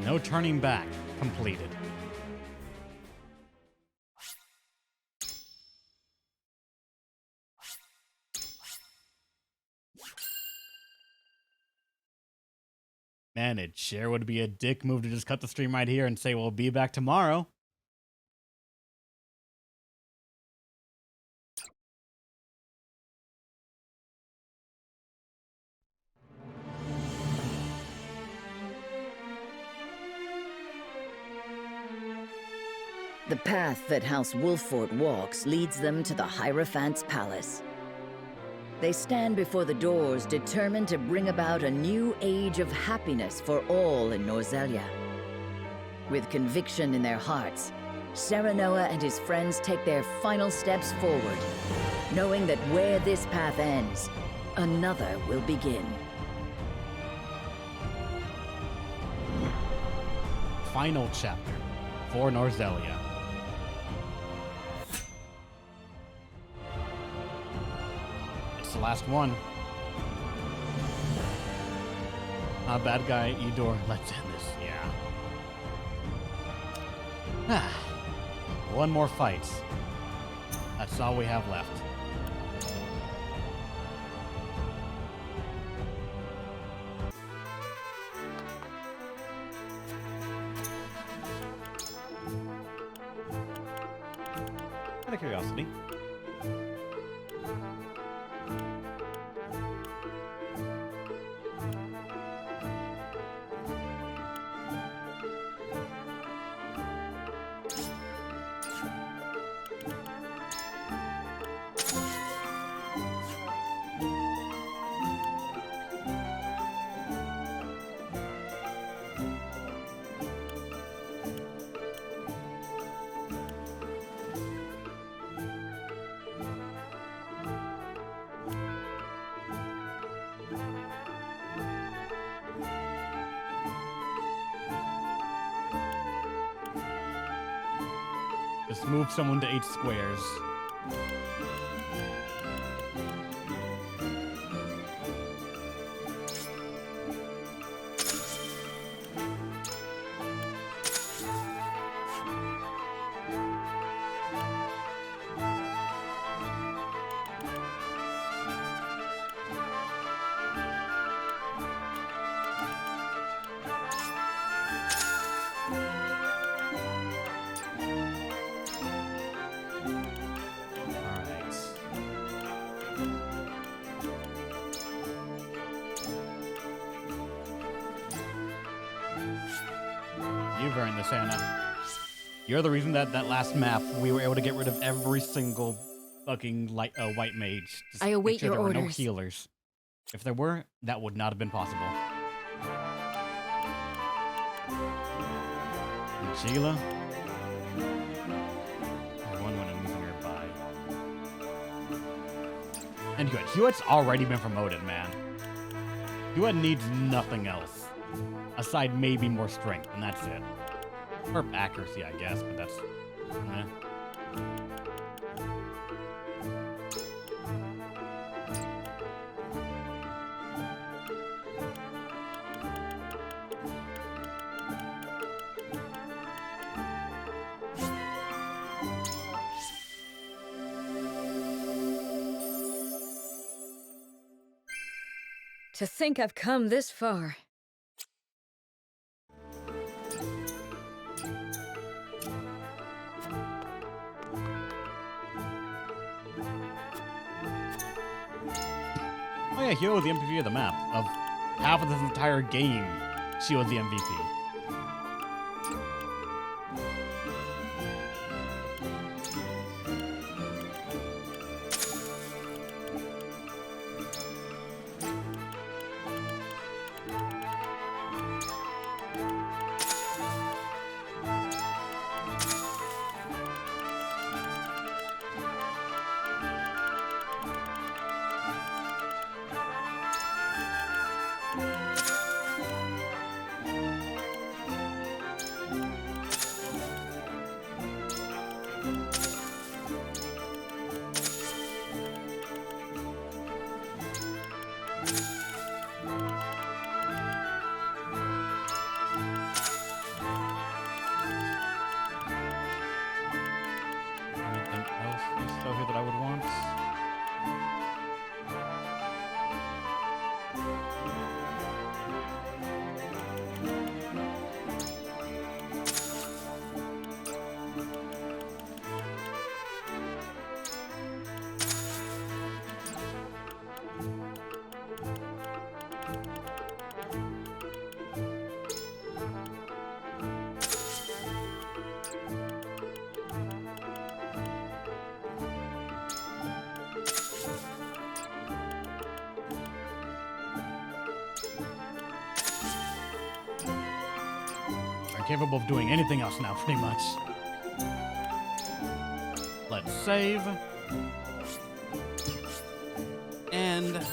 No turning back. Completed. Man, it sure would be a dick move to just cut the stream right here and say we'll be back tomorrow. The path that House Wolffort walks leads them to the Heirophant's palace. They stand before the doors, determined to bring about a new age of happiness for all in Norzelia. With conviction in their hearts, Serenoa and his friends take their final steps forward, knowing that where this path ends, another will begin. Final chapter for Norzelia. It's the last one. Bad guy Edor, let's end this, yeah. One more fight. That's all we have left. Out of curiosity. Just move someone to 8 squares. You've earned this, Anna. You're the reason that last map we were able to get rid of every single fucking white mage. Just I await make sure your there were no orders. healers. If there were, that would not have been possible. And Sheila. One when I'm losing her by. And Hewitt's already been promoted, man. Hewitt needs nothing else. Aside maybe more strength, and that's it. Or accuracy, I guess, but that's... meh. To think I've come this far. Oh yeah, Hero was the MVP of the map. Of half of this entire game, she was the MVP. I'm capable of doing anything else now, pretty much. Let's save. And...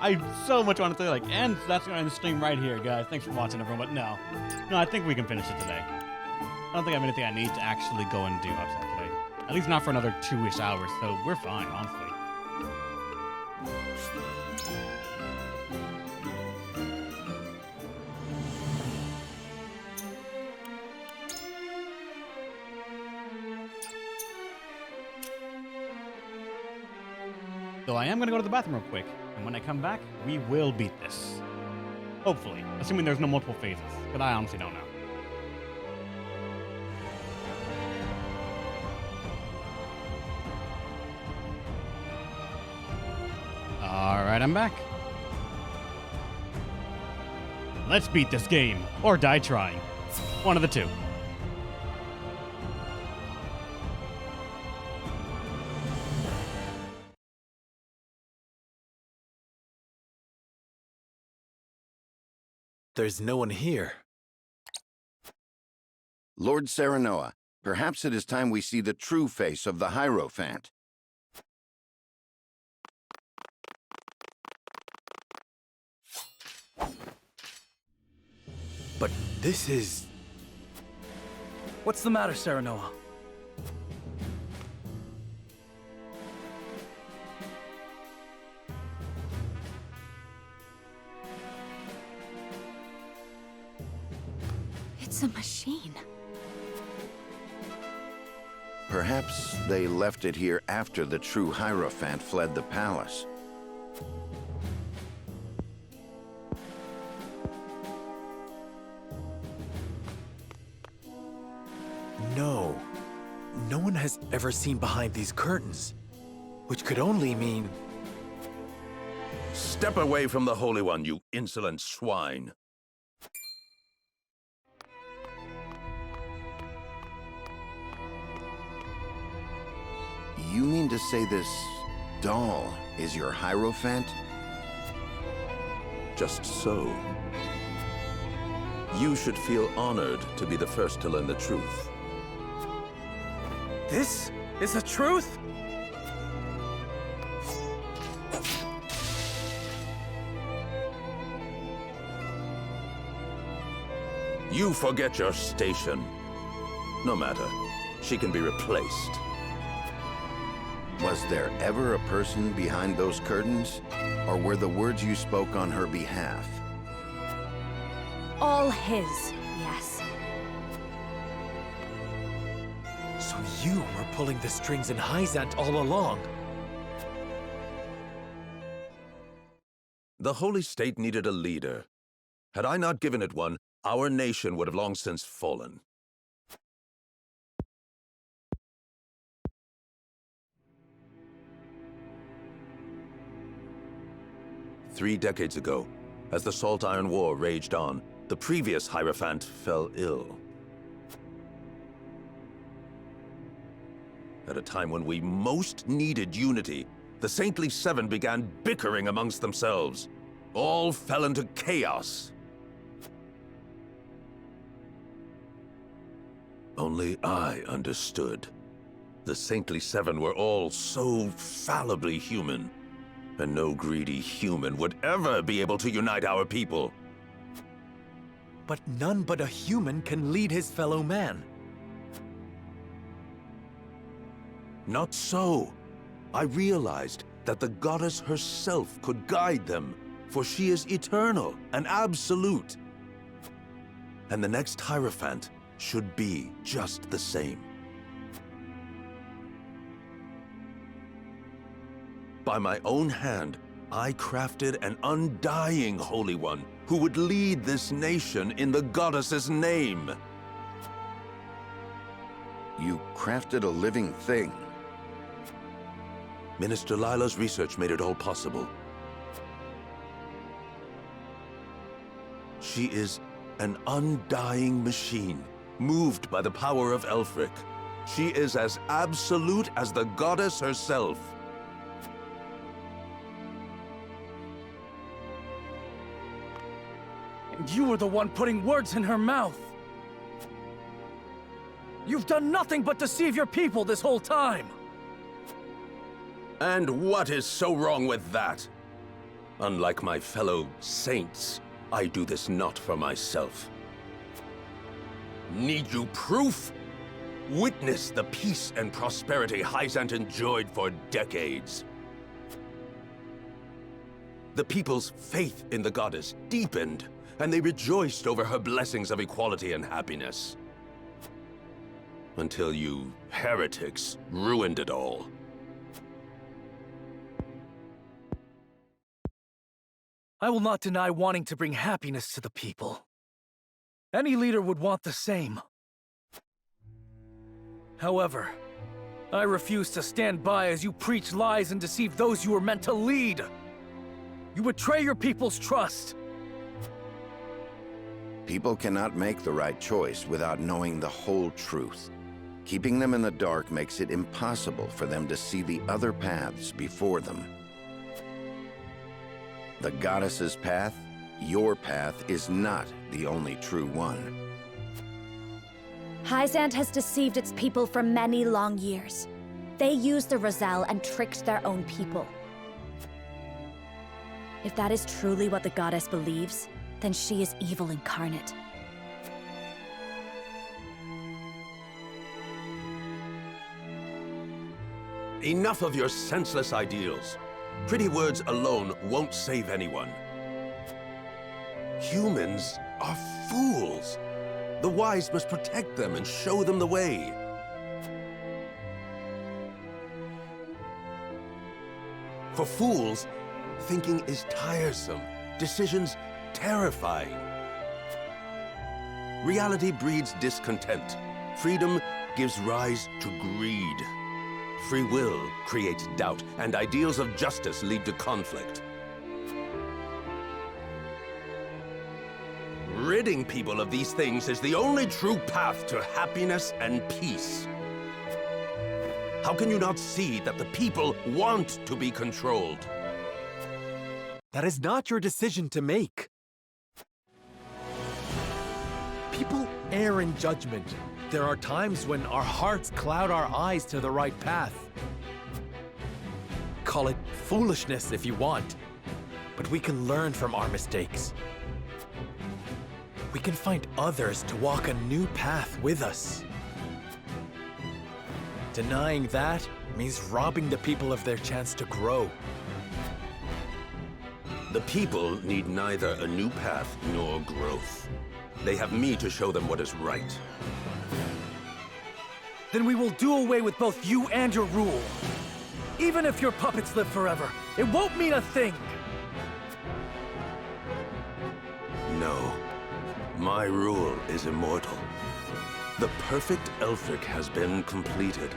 I so much want to say, like, and that's going to end the stream right here, guys. Thanks for watching, everyone, but no. No, I think we can finish it today. I don't think I have anything I need to actually go and do upset today. At least not for another 2-ish hours, so we're fine, honestly. So I am going to go to the bathroom real quick, and when I come back, we will beat this. Hopefully, assuming there's no multiple phases, but I honestly don't know. Alright, I'm back. Let's beat this game, or die trying. One of the two. There's no one here. Lord Serenoa, perhaps it is time we see the true face of the Heirophant. But this is... What's the matter, Serenoa? It's a machine. Perhaps they left it here after the true Heirophant fled the palace. No. No one has ever seen behind these curtains. Which could only mean... Step away from the Holy One, you insolent swine. You mean to say this doll is your Heirophant? Just so. You should feel honored to be the first to learn the truth. This is the truth? You forget your station. No matter. She can be replaced. Was there ever a person behind those curtains? Or were the words you spoke on her behalf? All his, yes. So you were pulling the strings in Hyzant all along. The Holy State needed a leader. Had I not given it one, our nation would have long since fallen. Three decades ago, as the Salt Iron War raged on, the previous Heirophant fell ill. At a time when we most needed unity, the Saintly Seven began bickering amongst themselves. All fell into chaos. Only I understood. The Saintly Seven were all so fallibly human, and no greedy human would ever be able to unite our people. But none but a human can lead his fellow man. Not so. I realized that the goddess herself could guide them, for she is eternal and absolute. And the next Heirophant should be just the same. By my own hand, I crafted an undying Holy One who would lead this nation in the goddess's name. You crafted a living thing. Minister Lila's research made it all possible. She is an undying machine, moved by the power of Elfric. She is as absolute as the goddess herself. You were the one putting words in her mouth. You've done nothing but deceive your people this whole time. And what is so wrong with that? Unlike my fellow saints, I do this not for myself. Need you proof? Witness the peace and prosperity Heirophant enjoyed for decades. The people's faith in the goddess deepened, and they rejoiced over her blessings of equality and happiness. Until you heretics ruined it all. I will not deny wanting to bring happiness to the people. Any leader would want the same. However, I refuse to stand by as you preach lies and deceive those you were meant to lead. You betray your people's trust. People cannot make the right choice without knowing the whole truth. Keeping them in the dark makes it impossible for them to see the other paths before them. The goddess's path, your path, is not the only true one. Heirophant has deceived its people for many long years. They used the Roselle and tricked their own people. If that is truly what the goddess believes, then she is evil incarnate. Enough of your senseless ideals. Pretty words alone won't save anyone. Humans are fools. The wise must protect them and show them the way. For fools, thinking is tiresome, decisions terrifying. Reality breeds discontent. Freedom gives rise to greed. Free will creates doubt, and ideals of justice lead to conflict. Ridding people of these things is the only true path to happiness and peace. How can you not see that the people want to be controlled? That is not your decision to make. People err in judgment. There are times when our hearts cloud our eyes to the right path. Call it foolishness if you want, but we can learn from our mistakes. We can find others to walk a new path with us. Denying that means robbing the people of their chance to grow. The people need neither a new path nor growth. They have me to show them what is right. Then we will do away with both you and your rule. Even if your puppets live forever, it won't mean a thing. No. My rule is immortal. The perfect Elfric has been completed.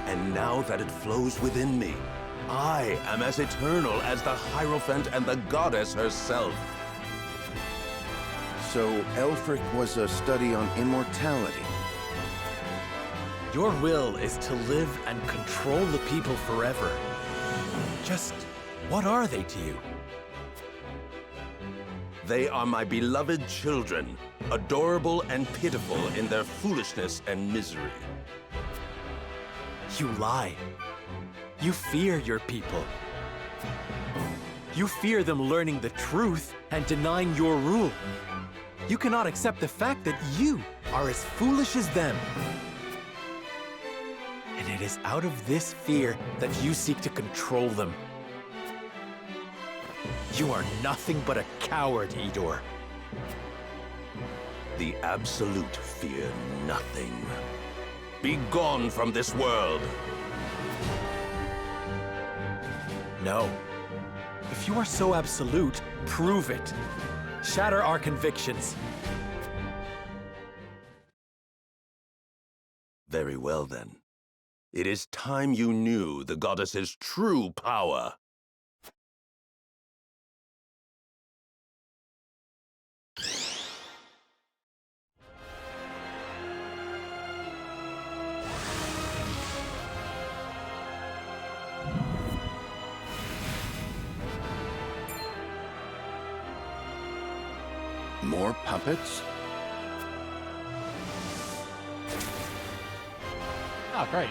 And now that it flows within me, I am as eternal as the Heirophant and the goddess herself. So Elfric was a study on immortality. Your will is to live and control the people forever. Just what are they to you? They are my beloved children, adorable and pitiful in their foolishness and misery. You lie. You fear your people. You fear them learning the truth and denying your rule. You cannot accept the fact that you are as foolish as them. And it is out of this fear that you seek to control them. You are nothing but a coward, Idor. The Absolute fear nothing. Be gone from this world! No. If you are so absolute, prove it. Shatter our convictions. Very well, then. It is time you knew the goddess's true power. More puppets? Oh, great.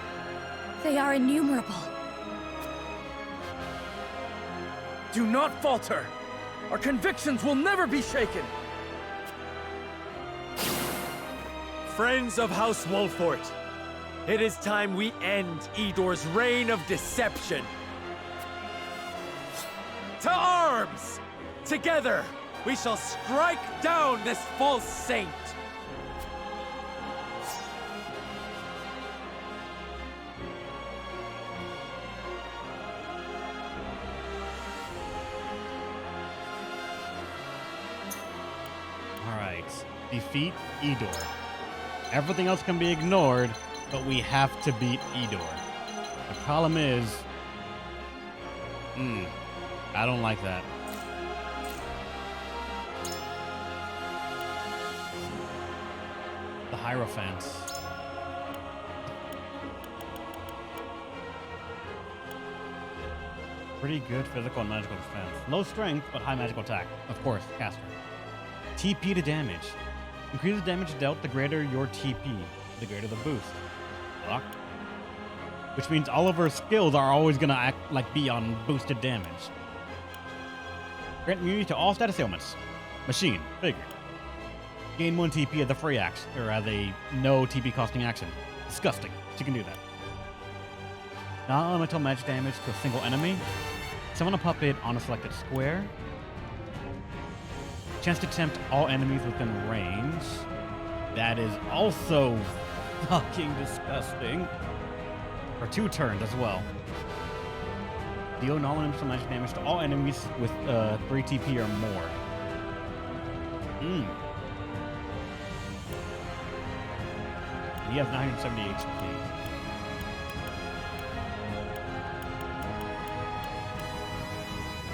They are innumerable. Do not falter! Our convictions will never be shaken! Friends of House Wolfort, it is time we end Edor's reign of deception. To arms! Together, we shall strike down this false saint! Alright. Defeat Edor. Everything else can be ignored, but we have to beat Edor. The problem is... I don't like that. The Heirophant. Pretty good physical and magical defense. Low strength, but high magical attack. Of course, caster. TP to damage. Increase the damage dealt, the greater your TP, the greater the boost. Block. Which means all of her skills are always gonna act like be on boosted damage. Grant immunity to all status ailments. Machine. Figured. Gain 1 TP as a free action, or as a no TP costing action. Disgusting. She can do that. Non-elemental magic damage to a single enemy. Summon a puppet on a selected square. Chance to tempt all enemies within range. That is also fucking disgusting. For 2 turns as well. Deal non-elemental magic damage to all enemies with 3 TP or more. He has 970 HP.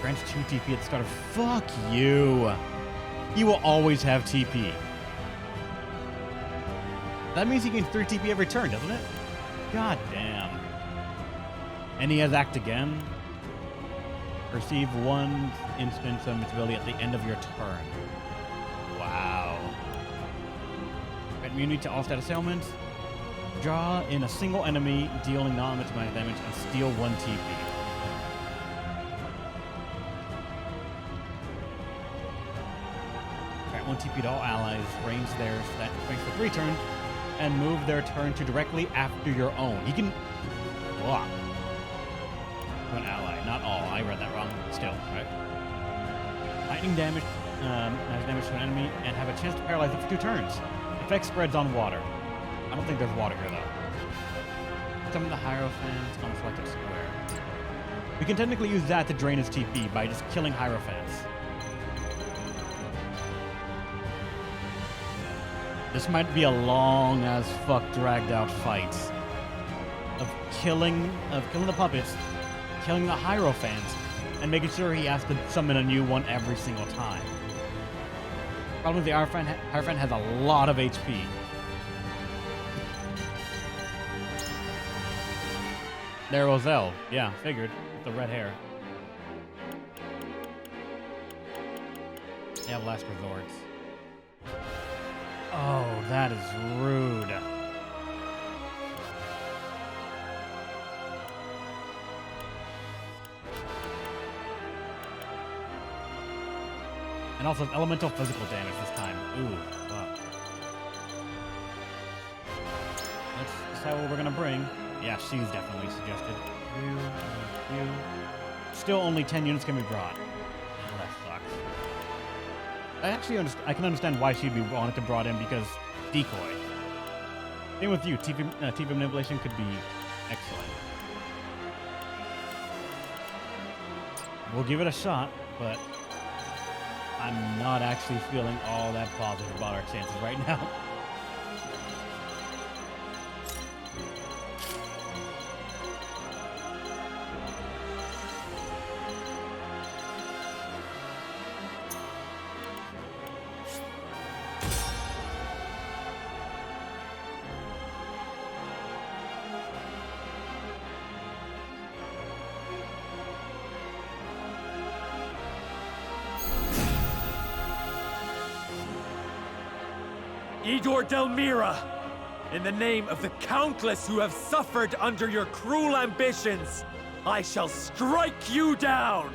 Grants 2 TP at the start of... Fuck you! You will always have TP. That means he gains 3 TP every turn, doesn't it? God damn. And he has Act Again. Receive 1 instance of its ability at the end of your turn. Wow. Grant immunity to all status ailments. Draw in a single enemy, dealing non-elemental magic damage, and steal 1 TP. Grant 1 TP to all allies, range theirs, that range for 3 turns, and move their turn to directly after your own. He can block to an ally, not all. I read that wrong. Still, right? Lightning damage, magic damage to an enemy, and have a chance to paralyze it for 2 turns. Effect spreads on water. I don't think there's water here, though. Summon the Heirophant on selected square. We can technically use that to drain his TP by just killing Hierophants. This might be a long as fuck dragged out fight of killing the puppets, killing the Hierophants, and making sure he has to summon a new one every single time. Problem is the Hierophant has a lot of HP. There, Roselle. Yeah, figured. With the red hair. Yeah, last resort. Oh, that is rude. And also elemental physical damage this time. Ooh, fuck. Let's decide what we're gonna bring. Yeah, she's definitely suggested. You. Still only 10 units can be brought. Oh, that sucks. I can understand why she'd be wanted to brought in, because decoy. Same with you. TP manipulation could be excellent. We'll give it a shot, but I'm not actually feeling all that positive about our chances right now. Idor Delmira, in the name of the countless who have suffered under your cruel ambitions, I shall strike you down!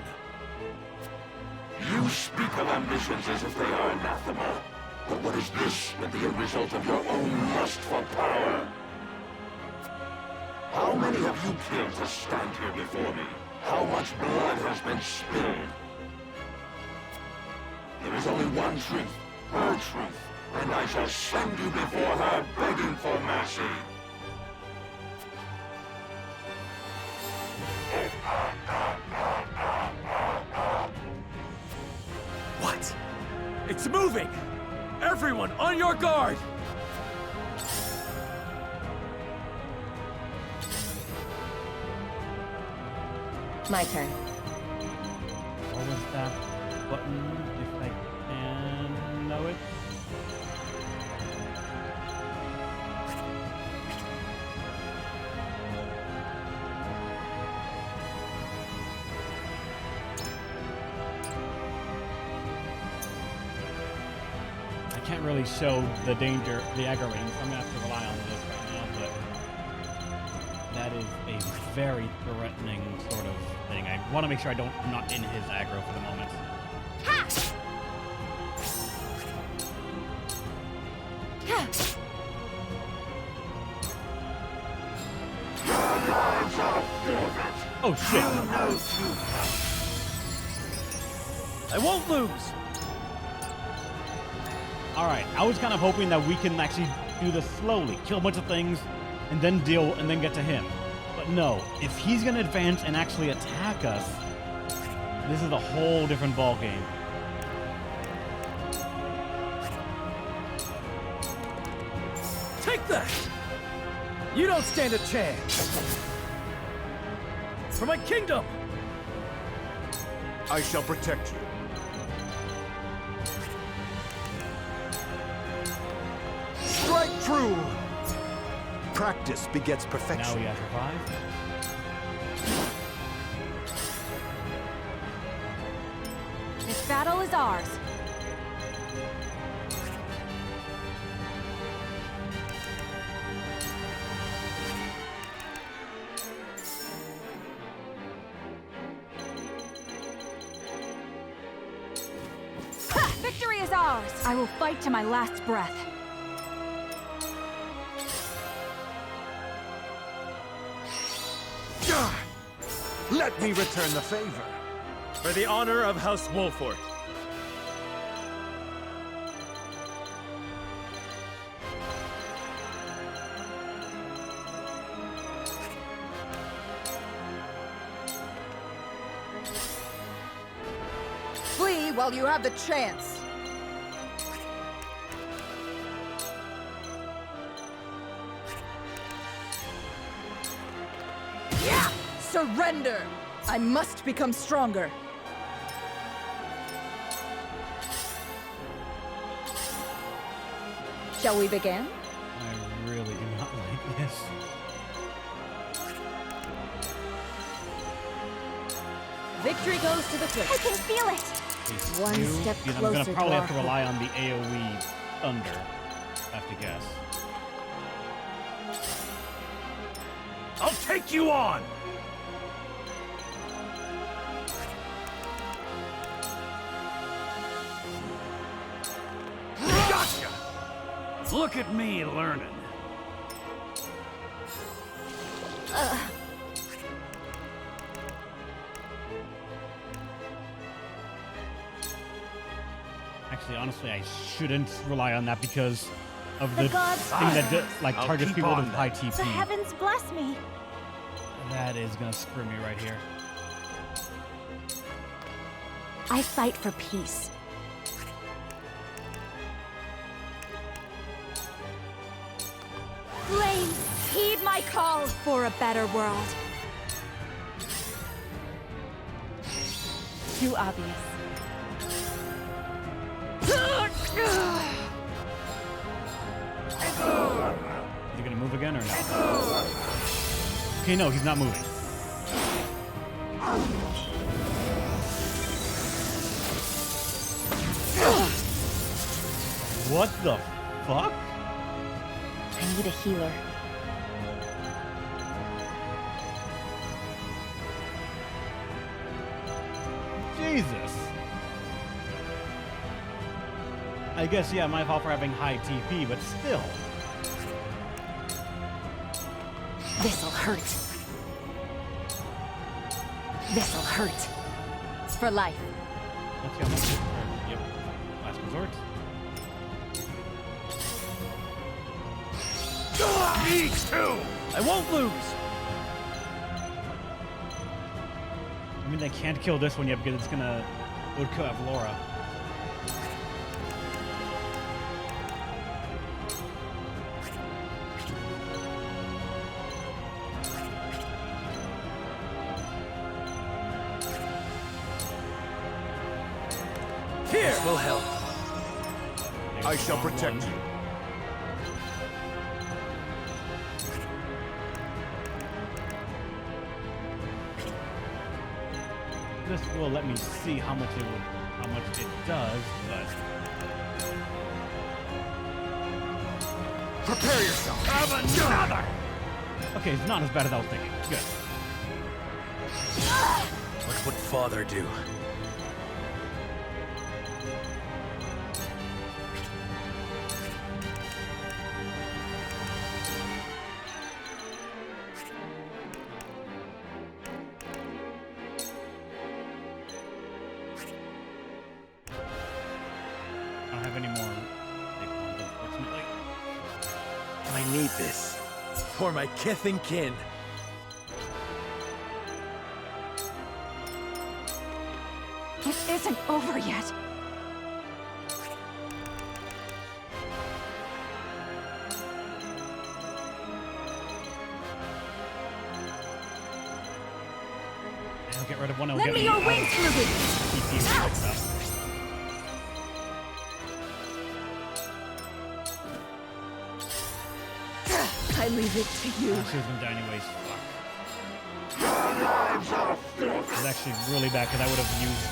You speak of ambitions as if they are anathema. But what is this but the result of your own lust for power? How many have you killed to stand here before me? How much blood has been spilled? There is only one truth, her truth, and I shall send you before her begging for mercy. What? It's moving! Everyone, on your guard! My turn. What was that button? If I can know it. I can't really show the danger, the aggro range. I'm gonna have to rely on this right now, but that is a very threatening sort of thing. I want to make sure I'm not in his aggro for the moment. Ha! Oh shit! I won't lose! Alright, I was kind of hoping that we can actually do this slowly, kill a bunch of things, and then get to him. But no, if he's gonna advance and actually attack us, this is a whole different ballgame. Take that! You don't stand a chance! For my kingdom! I shall protect you. Strike true! Practice begets perfection. Now we have survived. This battle is ours. Ha! Victory is ours! I will fight to my last breath. Let me return the favor. For the honor of House Wolfort. Flee while you have the chance. Yeah! Surrender! I must become stronger. Shall we begin? I really do not like this. Victory goes to the Twitch. I can feel it! Case One two, step because I'm closer gonna to probably our have to rely on the AoE thunder. I have to guess. I'll take you on! Gotcha! Look at me learning. Actually, honestly, I shouldn't rely on that because of The the gods- thing that like I'll targets keep people with on high that. TP. The heavens bless me. That is gonna screw me right here. I fight for peace. Flames, heed my call for a better world. Too obvious. Is he gonna move again or no? Okay, no, he's not moving. What the fuck? need a healer. Jesus. I guess, yeah, my fault for having high TP, but still. This'll hurt. This'll hurt. For life. Let's see how much. Yep. Last resort. Me too! I won't lose! I mean, they can't kill this one yet because it would kill Avlora. Here will help. I shall protect you. This will let me see how much it does, but Prepare yourself. Have another! okay, it's not as bad as I was thinking. Good. What would Father do? I don't have any more big ones, unfortunately. I need this. For my kith and kin. It isn't over yet. I'll get rid of one. Lend me your wings, Ruby! TP mixed up. I leave it to you. She was gonna die anyways. Fuck. It's actually really bad because I would have used.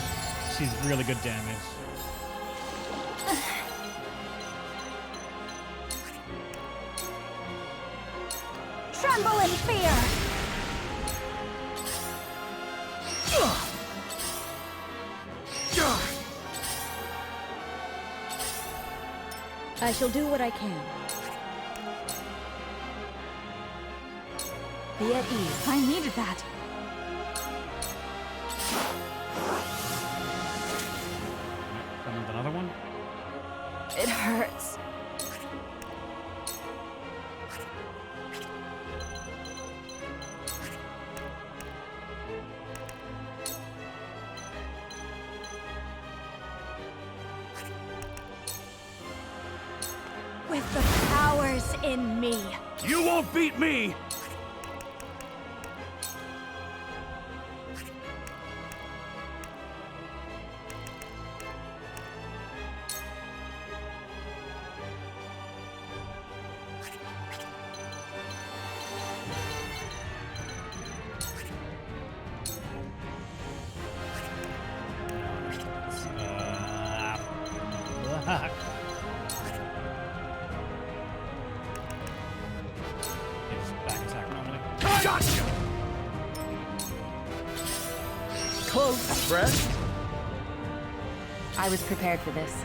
She's really good damage. Tremble in fear! I shall do what I can. Be at ease. I needed that. Summoned another one. It hurts. With the powers in me. You won't beat me! It's back attack normally. Gotcha! Close, Brett. I was prepared for this.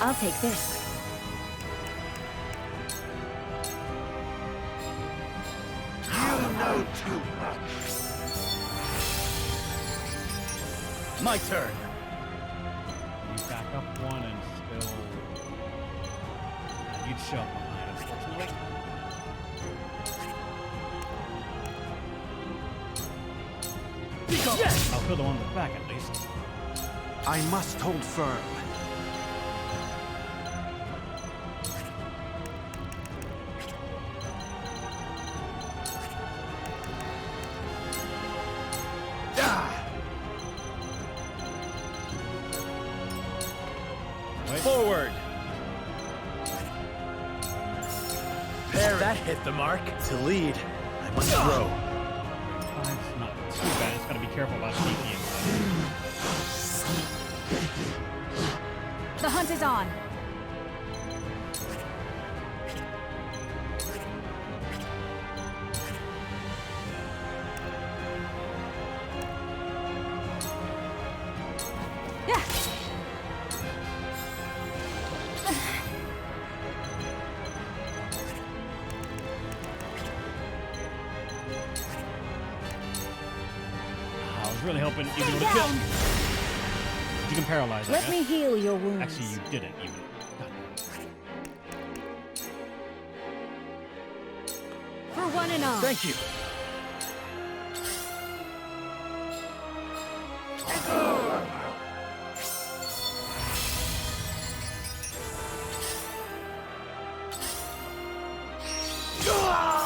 I'll take this. You know too much. My turn. You back up one and still. You'd show up behind, unfortunately. Yes! I'll kill the one in the back at least. I must hold firm. Forward! That hit the mark. To lead, I must throw. It's not too bad. Just gotta be careful about sneaky and stuff. The hunt is on. Yeah. I was really hoping you Stay would have killed. down. You can paralyze. I Let guess. me heal your wounds. Actually, you didn't even. God. For one and all. Thank you.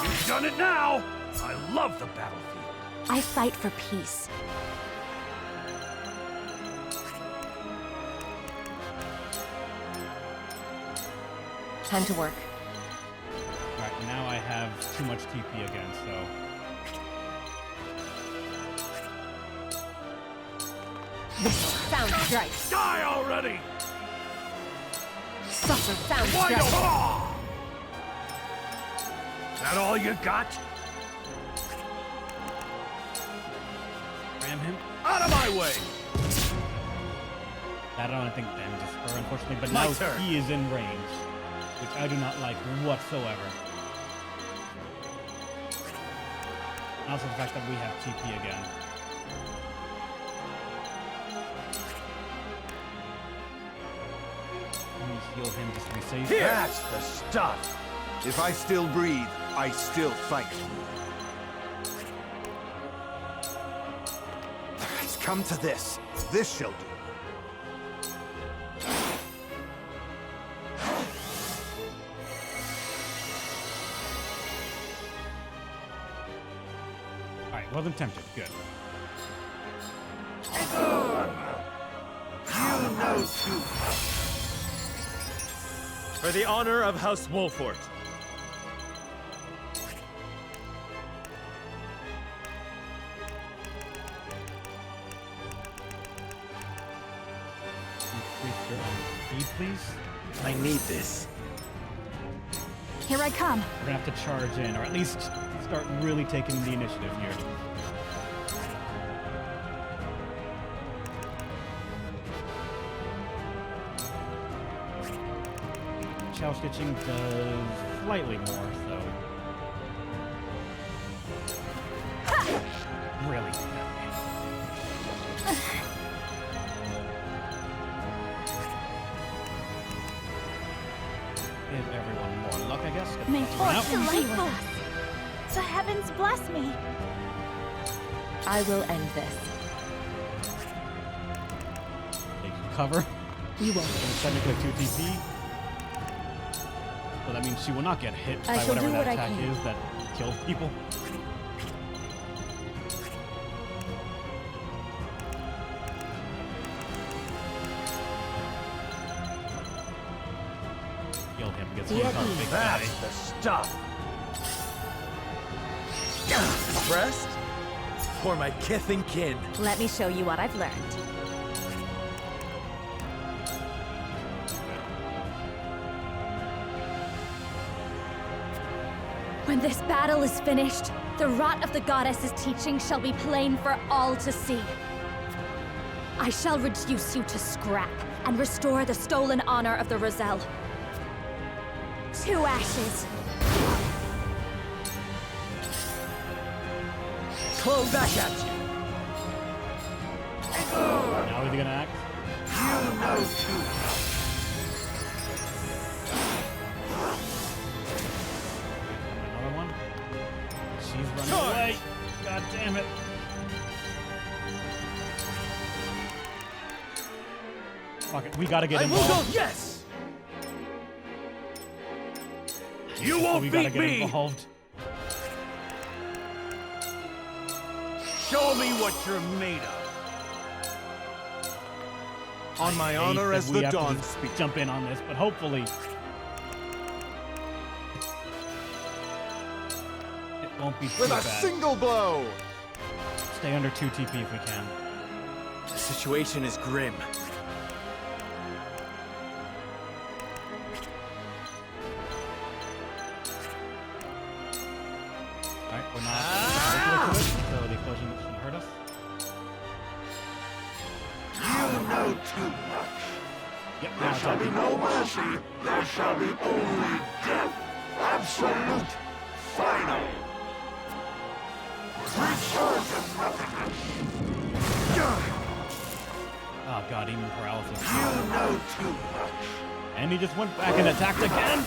You've done it now! I love the battlefield. I fight for peace. Time to work. Alright, now I have too much TP again, so. Found strike. Die already! Suffer found Why strike. don't... Is that all you got? Ram him. Out of my way! That I don't think damages her, unfortunately, but My now turn. he is in range, which I do not like whatsoever. And also the fact that we have TP again. Let me heal him just to be safe. Here! That's the stuff! If I still breathe, I still fight. It's come to this. This shall do. Alright, wasn't tempted. Good. For the honor of House Wolfort. Increase your own speed, please. I need this. Here I come. We're gonna have to charge in, or at least start really taking the initiative here. Chow stitching does slightly more, so. Really? Give everyone more luck, I guess. Get May this one out. fortune be with us. The heavens bless me. I will end this. They can cover. You won't. So technically 2 TP. So that means she will not get hit I by shall whatever do that what I attack can. is that kills people. Kill him, get some Yeti. big That's guy. the stuff! Rest? For my kith and kin. Let me show you what I've learned. When this battle is finished, the rot of the goddess's teaching shall be plain for all to see. I shall reduce you to scrap and restore the stolen honor of the Roselle. To ashes. Clone back at you. Now is he gonna act? Another one? She's running Charge! away! God damn it! Fuck it, we gotta get I will involved. go, yes! You We won't gotta beat get me! involved. Show me what you're made of! On my Hate honor that as we the have to dawn just speaks. jump in on this, but hopefully it won't be too With a bad. single blow! Stay under 2 TP if we can. The situation is grim. Alright, we're not so the explosion shouldn't hurt us. You know too much. Yep, There shall be no mercy. There shall be only death. Absolute. Final. Return to nothingness. Oh god, even paralysis. You know too much. And he just went back and attacked again.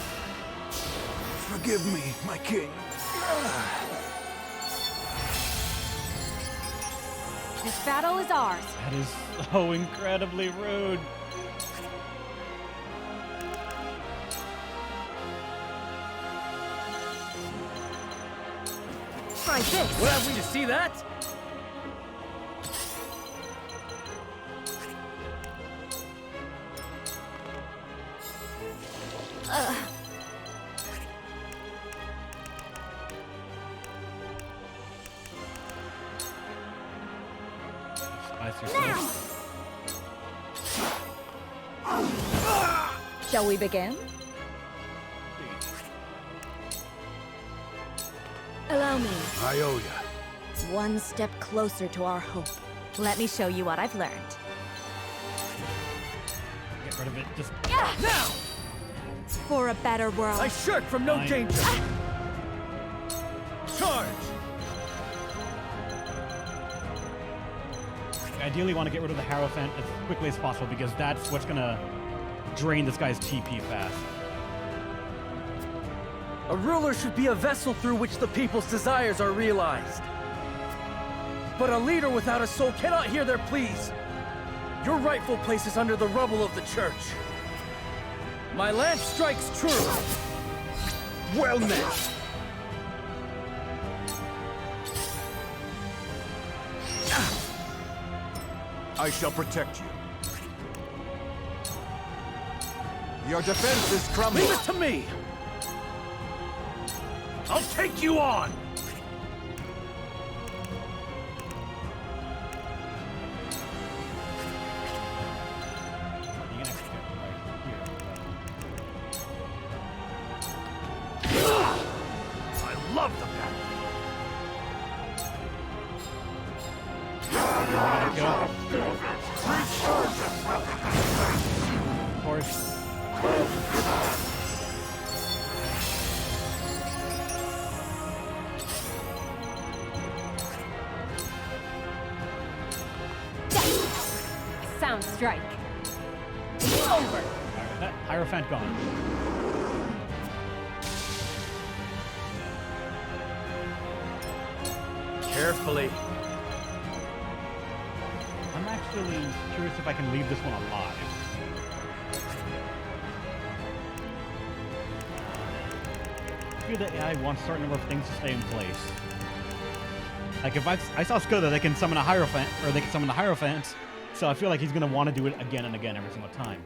Forgive me, my king. This battle is ours. That is so incredibly rude. Try this. What have we to see that? Spice yourself. Shall we begin? Allow me. I owe ya. One step closer to our hope. Let me show you what I've learned. Get rid of it. Just Now! For a better world. I shirk from no Fine. danger. Charge! ideally want to get rid of the Heirophant as quickly as possible because that's what's gonna drain this guy's TP fast. A ruler should be a vessel through which the people's desires are realized. But a leader without a soul cannot hear their pleas. Your rightful place is under the rubble of the church. My lance strikes true. Well met. I shall protect you. Your defense is crumbling. Leave it to me! I'll take you on! You can actually get right here. I love the battle. Of course. Sound strike. Over. That Heirophant gone. Carefully. I'm actually curious if I can leave this one alive. I feel the AI wants a certain number of things to stay in place. Like if I saw Skoda, they can summon a Heirophant, or they can summon the Hierophant, so I feel like he's gonna want to do it again and again every single time.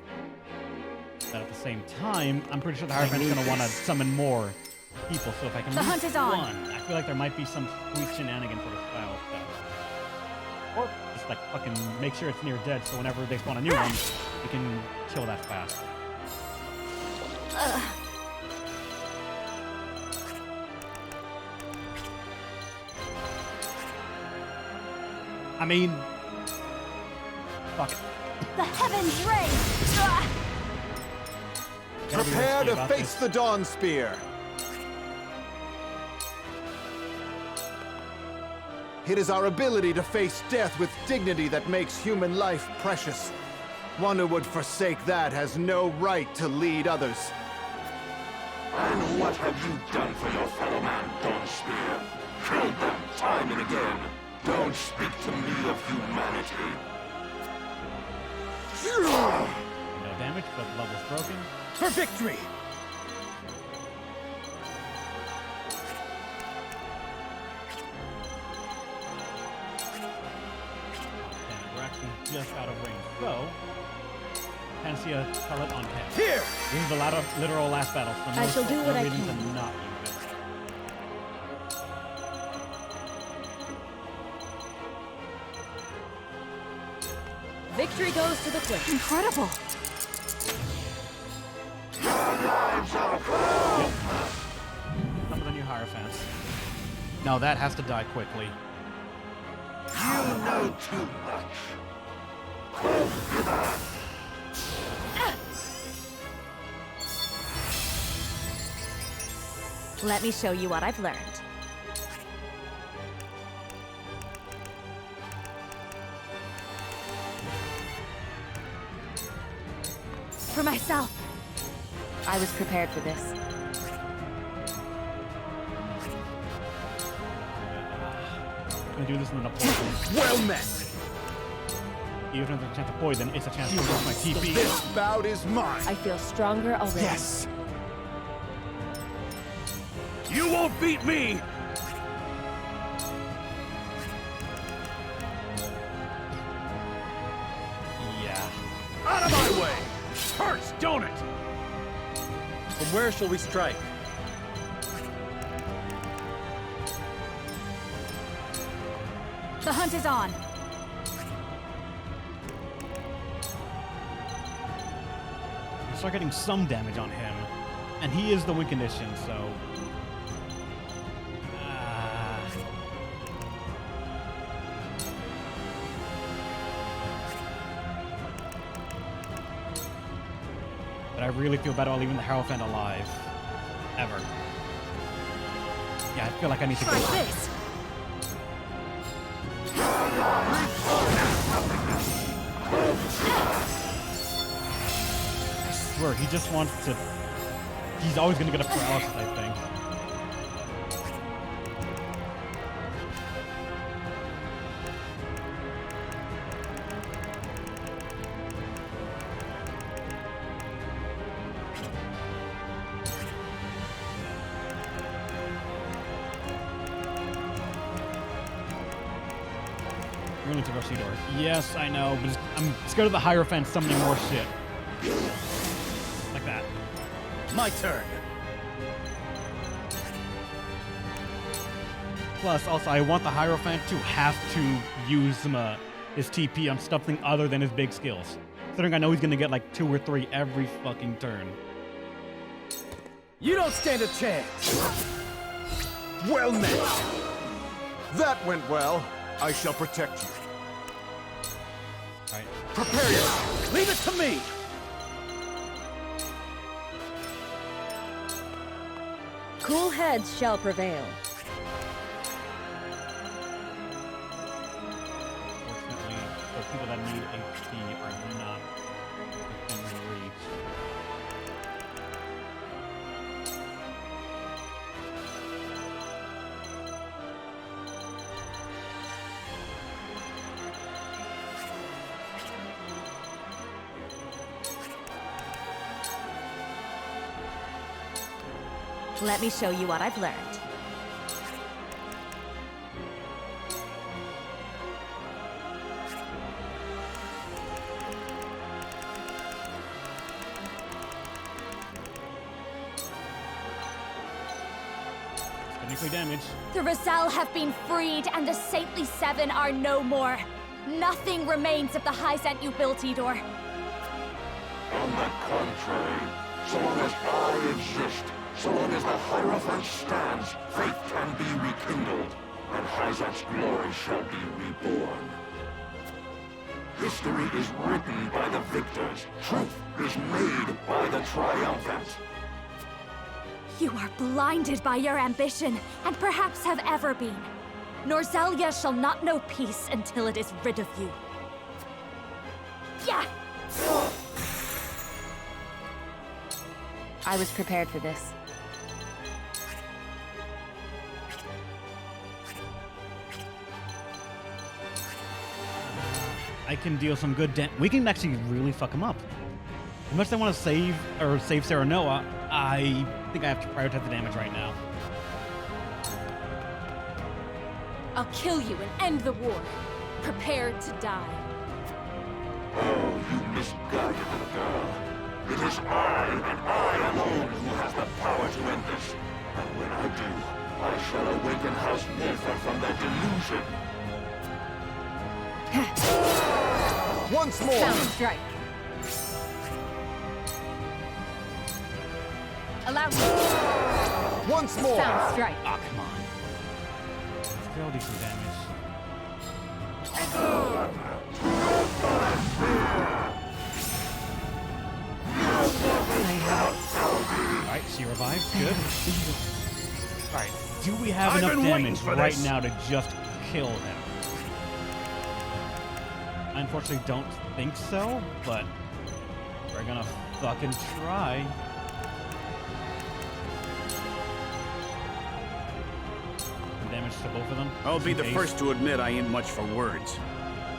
But at the same time, I'm pretty sure the Hierophant's gonna want to summon more people, so if I can The leave hunt is on. one, I feel like there might be some sweet shenanigans for the style stuff. Or just like fucking make sure it's near dead, so whenever they spawn a new one, we can kill that fast. I mean, fuck it. The heavens raise! Prepare to face the Dawn Spear. It is our ability to face death with dignity that makes human life precious. One who would forsake that has no right to lead others. And what have you done for your fellow man, Dawnspear? Killed them time and again. Don't speak to me of humanity. No damage, but the level's broken. For victory! And we're actually just out of range. So, Panacea pellet on him. Here! This is the literal last battle, so I shall do what I reason can. to not use it. Victory goes to the quick. Incredible! Some of the new Hierophants. No, that has to die quickly. You know too much. Come hither. Let me show you what I've learned. For myself. I was prepared for this. I'm gonna do this in an poison. Well met! Even if it's a chance of poison, it's a chance to lose my TP. This bout is mine! I feel stronger already. Yes! You won't beat me! Yeah. Out of my way! Hurts, don't it? From where shall we strike? The hunt is on. We start getting some damage on him. And he is the win condition, so... But I really feel bad about leaving the Heirophant alive. Ever. Yeah, I feel like I need to go. Try this. I swear, he just wants to... He's always gonna get a paralysis, I think. Really to rush door. Yes, I know, but I'm scared of the Heirophant summoning more shit. Like that. My turn. Plus, also, I want the Heirophant to have to use his TP on something other than his big skills. Considering I know he's gonna get like 2 or 3 every fucking turn. You don't stand a chance. Well met! That went well. I shall protect you. Alright. Prepare yourself! Leave it to me! Cool heads shall prevail. Fortunately, the people that need HP are not within reach. Let me show you what I've learned. Technically damage. The Rizal have been freed, and the Saintly Seven are no more. Nothing remains of the Hyzant Ubiltidor. On the contrary, so long as I exist, so long as the Hierophant stands, faith can be rekindled, and Hyzant's glory shall be reborn. History is written by the victors. Truth is made by the triumphant. You are blinded by your ambition, and perhaps have ever been. Norzelia shall not know peace until it is rid of you. Yeah! I was prepared for this. I can deal some good damage. We can actually really fuck him up. As much as I want to save Sarah Noah, I think I have to prioritize the damage right now. I'll kill you and end the war. Prepare to die. Oh, you misguided little girl. It is I, and I alone, who has the power to end this. And when I do, I shall awaken House Wolford from their delusion. Once more! Sound strike. Allow me. Once more! Sound strike. Oh, come on. Still decent damage. Alright, she revives. Good. Alright, do we have enough damage right now to just kill him? I unfortunately don't think so, but we're gonna fucking try. Damage to both of them. I'll be the first to admit I ain't much for words.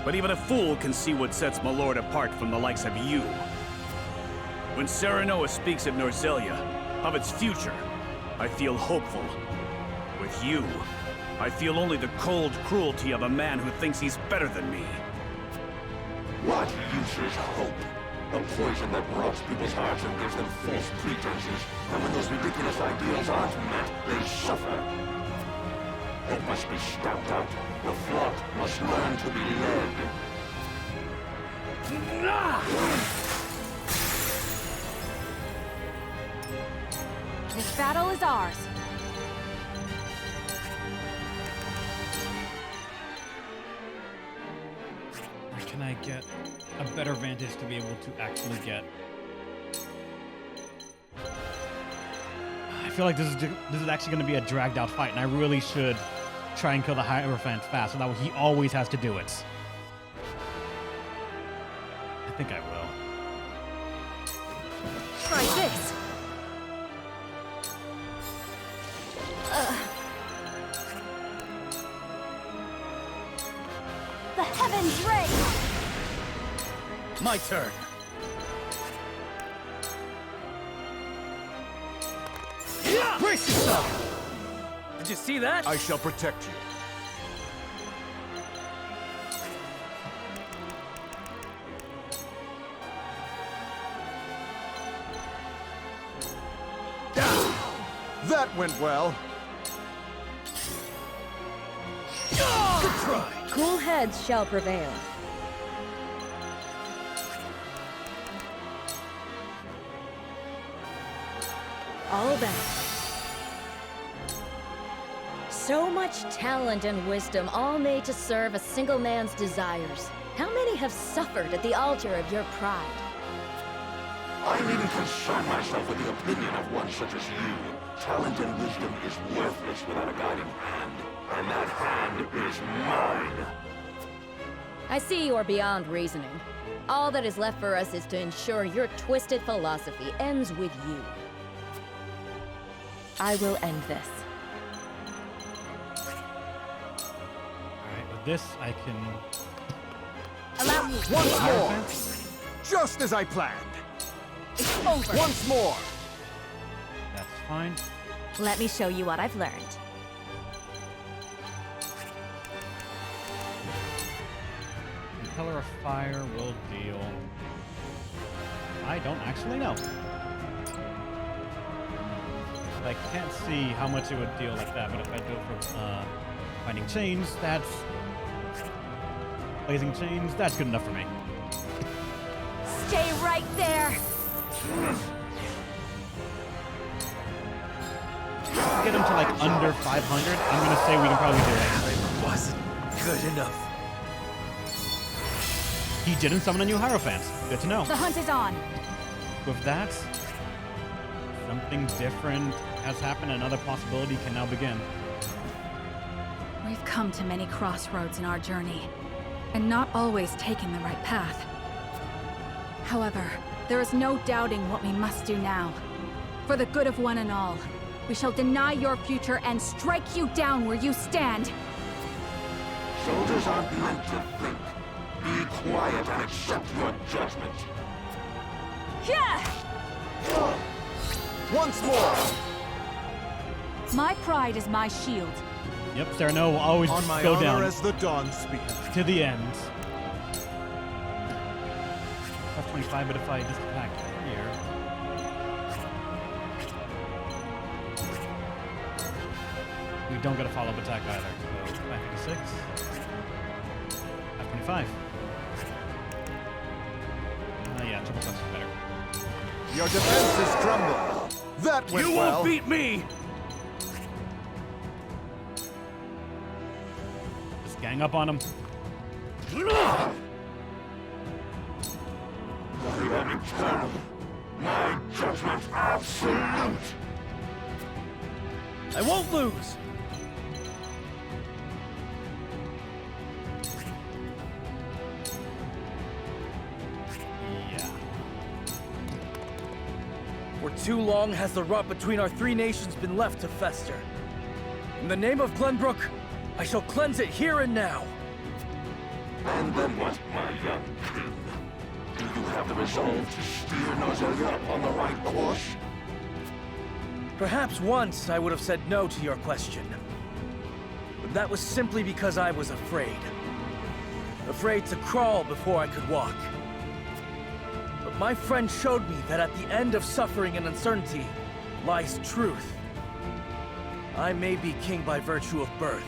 But even a fool can see what sets my lord apart from the likes of you. When Serenoa speaks of Norzelia, of its future, I feel hopeful. With you, I feel only the cold cruelty of a man who thinks he's better than me. What use is hope? A poison that rots people's hearts and gives them false pretenses. And when those ridiculous ideals aren't met, they suffer. It must be stamped out. The flock must learn to be led. This battle is ours. Or can I get a better vantage to be able to actually get? I feel like this is actually going to be a dragged out fight, and I really should try and kill the Heirophant fast, so that way he always has to do it. I think I will. Try this. The heavens ring! My turn. Brace yourself! Did you see that? I shall protect you. That went well. Good try! Cool heads shall prevail. All that. So much talent and wisdom, all made to serve a single man's desires. How many have suffered at the altar of your pride? I needn't concern myself with the opinion of one such as you. Talent and wisdom is worthless without a guiding hand, and that hand is mine. I see you're beyond reasoning. All that is left for us is to ensure your twisted philosophy ends with you. I will end this. Alright, with this I can... Allow me. Once more! Just as I planned! It's over. Once more! That's fine. Let me show you what I've learned. Color of fire will deal... I don't actually know. I can't see how much it would deal like that, but if I do it for Binding Chains, that's... Blazing Chains, that's good enough for me. Stay right there! Get him to like under 500, I'm gonna say we can probably do it. It wasn't good enough. He didn't summon a new Heirophant. Good to know. The hunt is on. With that, something different has happened. Another possibility can now begin. We've come to many crossroads in our journey, and not always taken the right path. However, there is no doubting what we must do now. For the good of one and all, we shall deny your future and strike you down where you stand. Soldiers aren't meant to think. Be quiet and accept your judgment. Yeah! Once more! My pride is my shield. Yep, Sereno will always On my go honor down as the Dawn Speaker. to the end. Plus 25, but if I just attack here... We don't get a follow-up attack either. So 556. 525. Yeah, triple touch is better. Your defenses crumble. That went You well. won't beat me! Gang up on him. I am eternal. My judgment absolute. I won't lose! Yeah. For too long has the rot between our three nations been left to fester. In the name of Glenbrook, I shall cleanse it here and now. And then what, my young king? Do you have the resolve to steer Norzelia upon the right course? Perhaps once I would have said no to your question. But that was simply because I was afraid. Afraid to crawl before I could walk. But my friend showed me that at the end of suffering and uncertainty lies truth. I may be king by virtue of birth,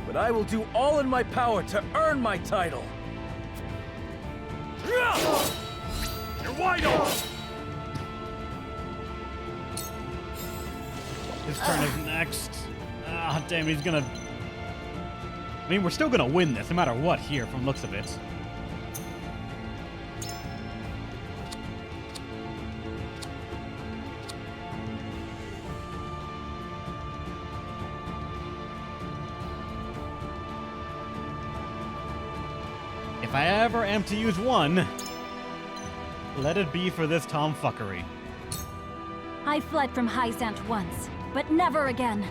but I will do all in my power to earn my title. You're wide open! His turn is next. Ah, damn, he's gonna... I mean, we're still gonna win this, no matter what here, from looks of it. If I ever am to use one, let it be for this tomfuckery. I fled from Heizant once, but never again.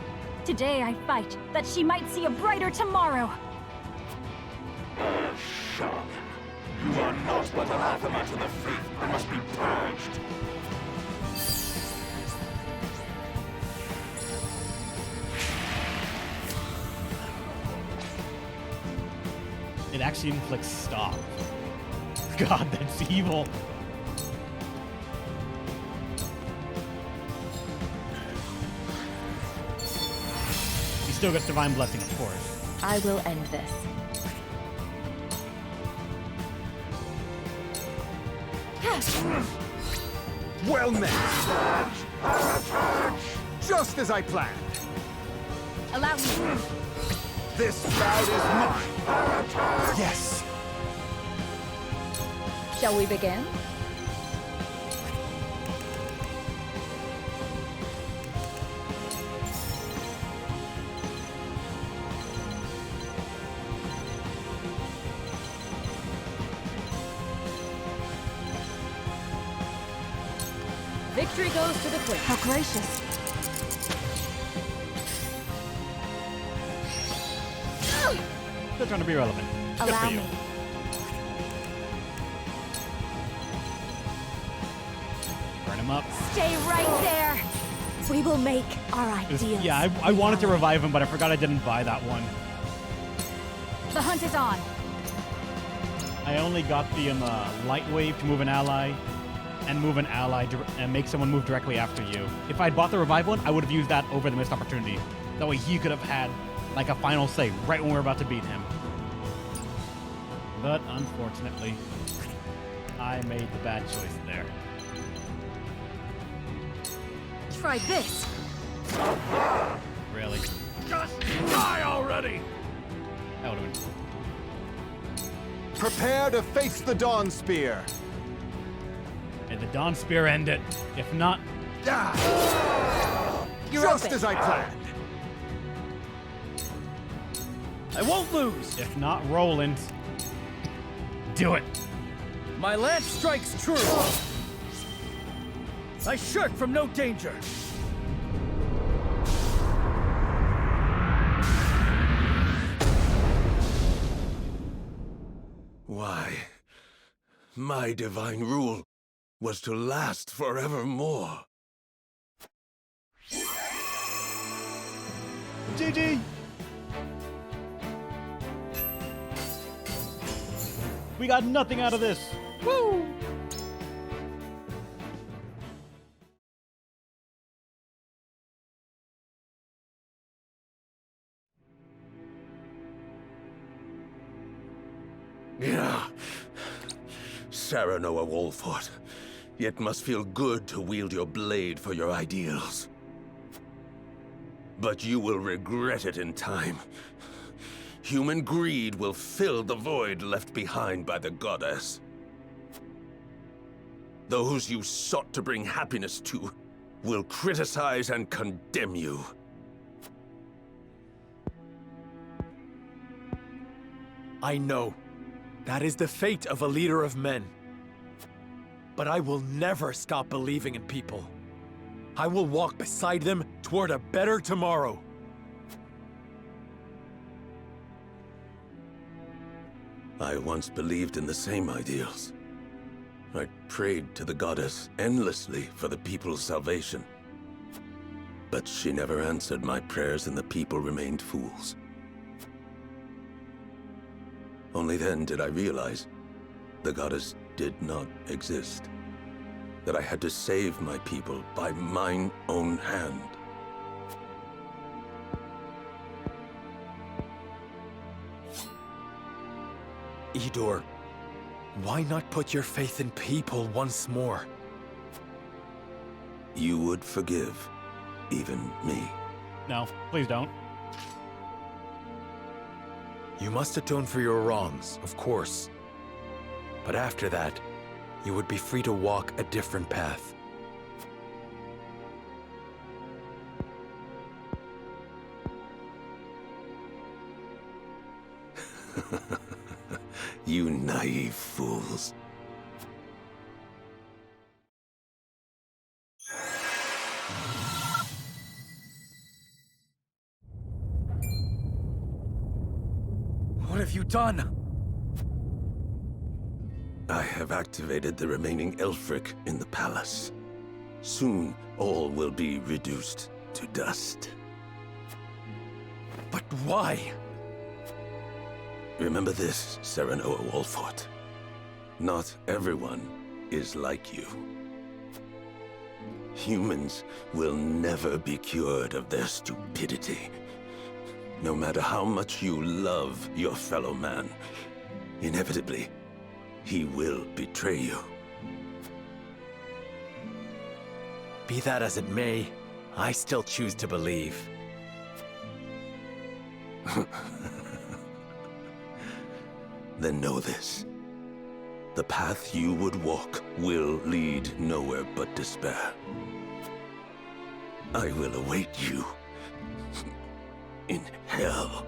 Today I fight that she might see a brighter tomorrow. Shaman, you are not but anathema to the faith and must be purged. It actually inflicts stop. God, that's evil. He still gets Divine Blessing, of course. I will end this. Well met. Just as I planned. Allow me. This bout is mine. Yes. Shall we begin? Victory goes to the quick. How gracious. Still trying to be relevant. Good Allow for you. me. Burn him up. Stay right there. We will make our Just- ideals. yeah, I wanted to revive him, but I forgot I didn't buy that one. The hunt is on. I only got the light wave to move an ally, and move an ally and make someone move directly after you. If I'd bought the revive one, I would have used that over the missed opportunity. That way he could have had like a final say right when we're about to beat him. But unfortunately, I made the bad choice there. Try this. Really? Just die already! That would have been... Prepare to face the Dawn Spear. May the Dawn Spear end it. If not... You're Just open. as I planned. I won't lose! If not Roland... Do it! My lance strikes true! I shirk from no danger! Why, my divine rule was to last forevermore. GG! We got nothing out of this! Woo! Yeah. Saranoa Wolfort, it must feel good to wield your blade for your ideals. But you will regret it in time. human greed will fill the void left behind by the goddess. Those you sought to bring happiness to will criticize and condemn you. I know. That is the fate of a leader of men. But I will never stop believing in people. I will walk beside them toward a better tomorrow. I once believed in the same ideals. I prayed to the goddess endlessly for the people's salvation. But she never answered my prayers and the people remained fools. Only then did I realize the goddess did not exist. That I had to save my people by mine own hand. Idor, why not put your faith in people once more? You would forgive even me. No, please don't. You must atone for your wrongs, of course. But after that, you would be free to walk a different path. You naive fools. What have you done? I have activated the remaining Elfric in the palace. Soon, all will be reduced to dust. But why? Remember this, Serenoa Wolfort. Not everyone is like you. Humans will never be cured of their stupidity. No matter how much you love your fellow man, inevitably, he will betray you. Be that as it may, I still choose to believe. Then know this. The path you would walk will lead nowhere but despair. I will await you in hell.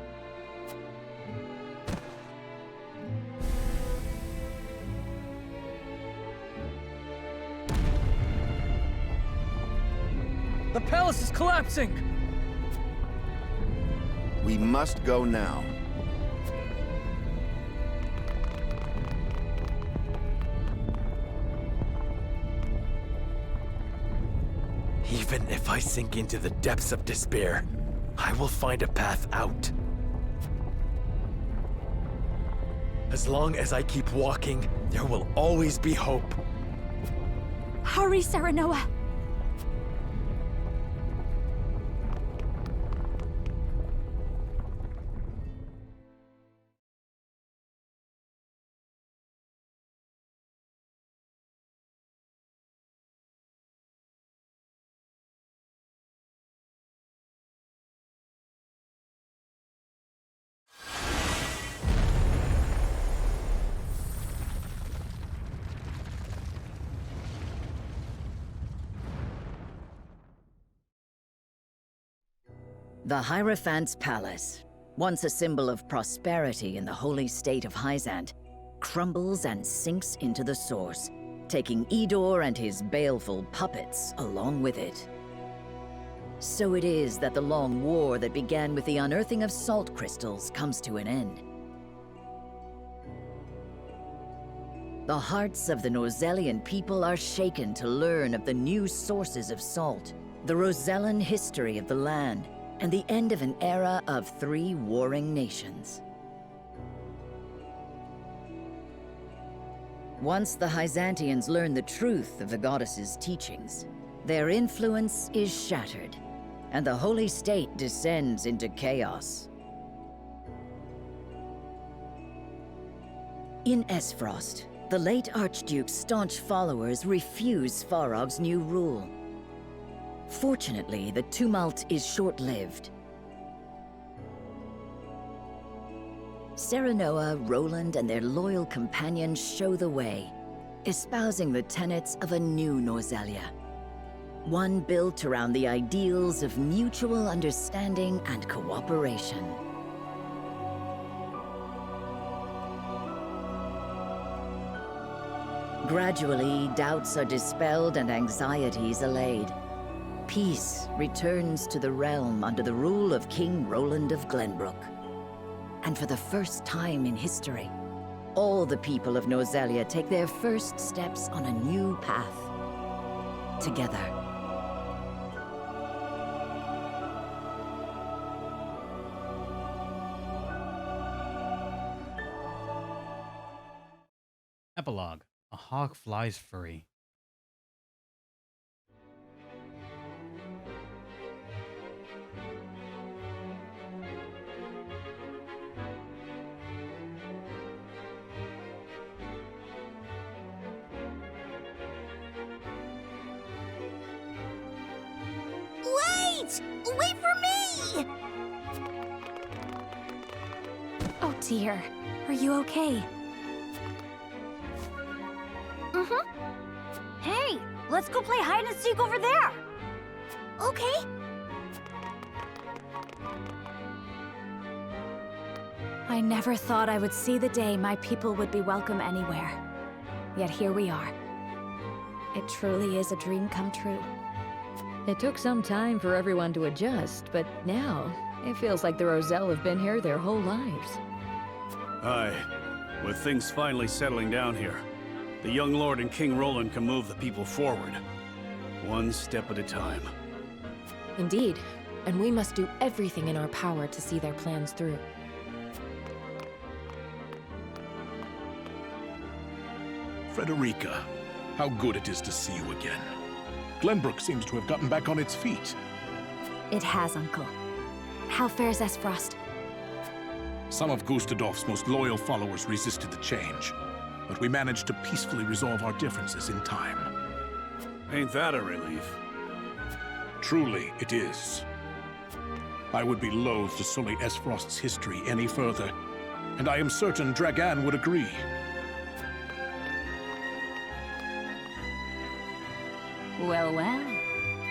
The palace is collapsing! We must go now. Even if I sink into the depths of despair, I will find a path out. As long as I keep walking, there will always be hope. Hurry, Serenoa! The Heirophant's palace, once a symbol of prosperity in the holy state of Hyzant, crumbles and sinks into the source, taking Idor and his baleful puppets along with it. So it is that the long war that began with the unearthing of salt crystals comes to an end. The hearts of the Norzellian people are shaken to learn of the new sources of salt, the Rosellan history of the land, and the end of an era of 3 warring nations. Once the Hyzantians learn the truth of the goddess's teachings, their influence is shattered, and the holy state descends into chaos. In Esfrost, the late Archduke's staunch followers refuse Farog's new rule. Fortunately, the tumult is short-lived. Serenoa, Roland, and their loyal companions show the way, espousing the tenets of a new Norzelia. One built around the ideals of mutual understanding and cooperation. Gradually, doubts are dispelled and anxieties allayed. Peace returns to the realm under the rule of King Roland of Glenbrook. And for the first time in history, all the people of Norzelia take their first steps on a new path. Together. Epilogue. A hawk flies free. Wait! Wait for me! Oh dear. Are you okay? Hey, let's go play hide and seek over there! Okay. I never thought I would see the day my people would be welcome anywhere. Yet here we are. It truly is a dream come true. It took some time for everyone to adjust, but now it feels like the Roselle have been here their whole lives. Aye. With things finally settling down here, the young lord and King Roland can move the people forward. One step at a time. Indeed. And we must do everything in our power to see their plans through. Frederica, how good it is to see you again. Glenbrook seems to have gotten back on its feet. It has, Uncle. How fares Esfrost? Some of Gustadolf's most loyal followers resisted the change, but we managed to peacefully resolve our differences in time. Ain't that a relief? Truly, it is. I would be loath to sully Esfrost's history any further, and I am certain Dragan would agree. Well, well.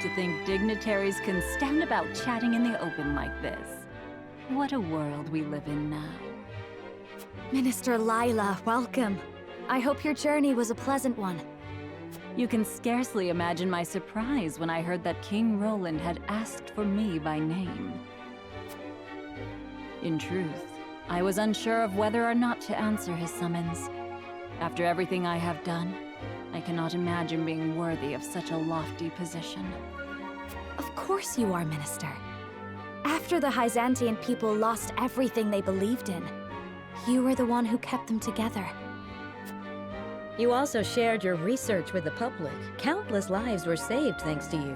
To think dignitaries can stand about chatting in the open like this. What a world we live in now. Minister Lila, welcome. I hope your journey was a pleasant one. You can scarcely imagine my surprise when I heard that King Roland had asked for me by name. In truth, I was unsure of whether or not to answer his summons. After everything I have done, I cannot imagine being worthy of such a lofty position. Of course you are, Minister. After the Hyzantian people lost everything they believed in, you were the one who kept them together. You also shared your research with the public. Countless lives were saved thanks to you.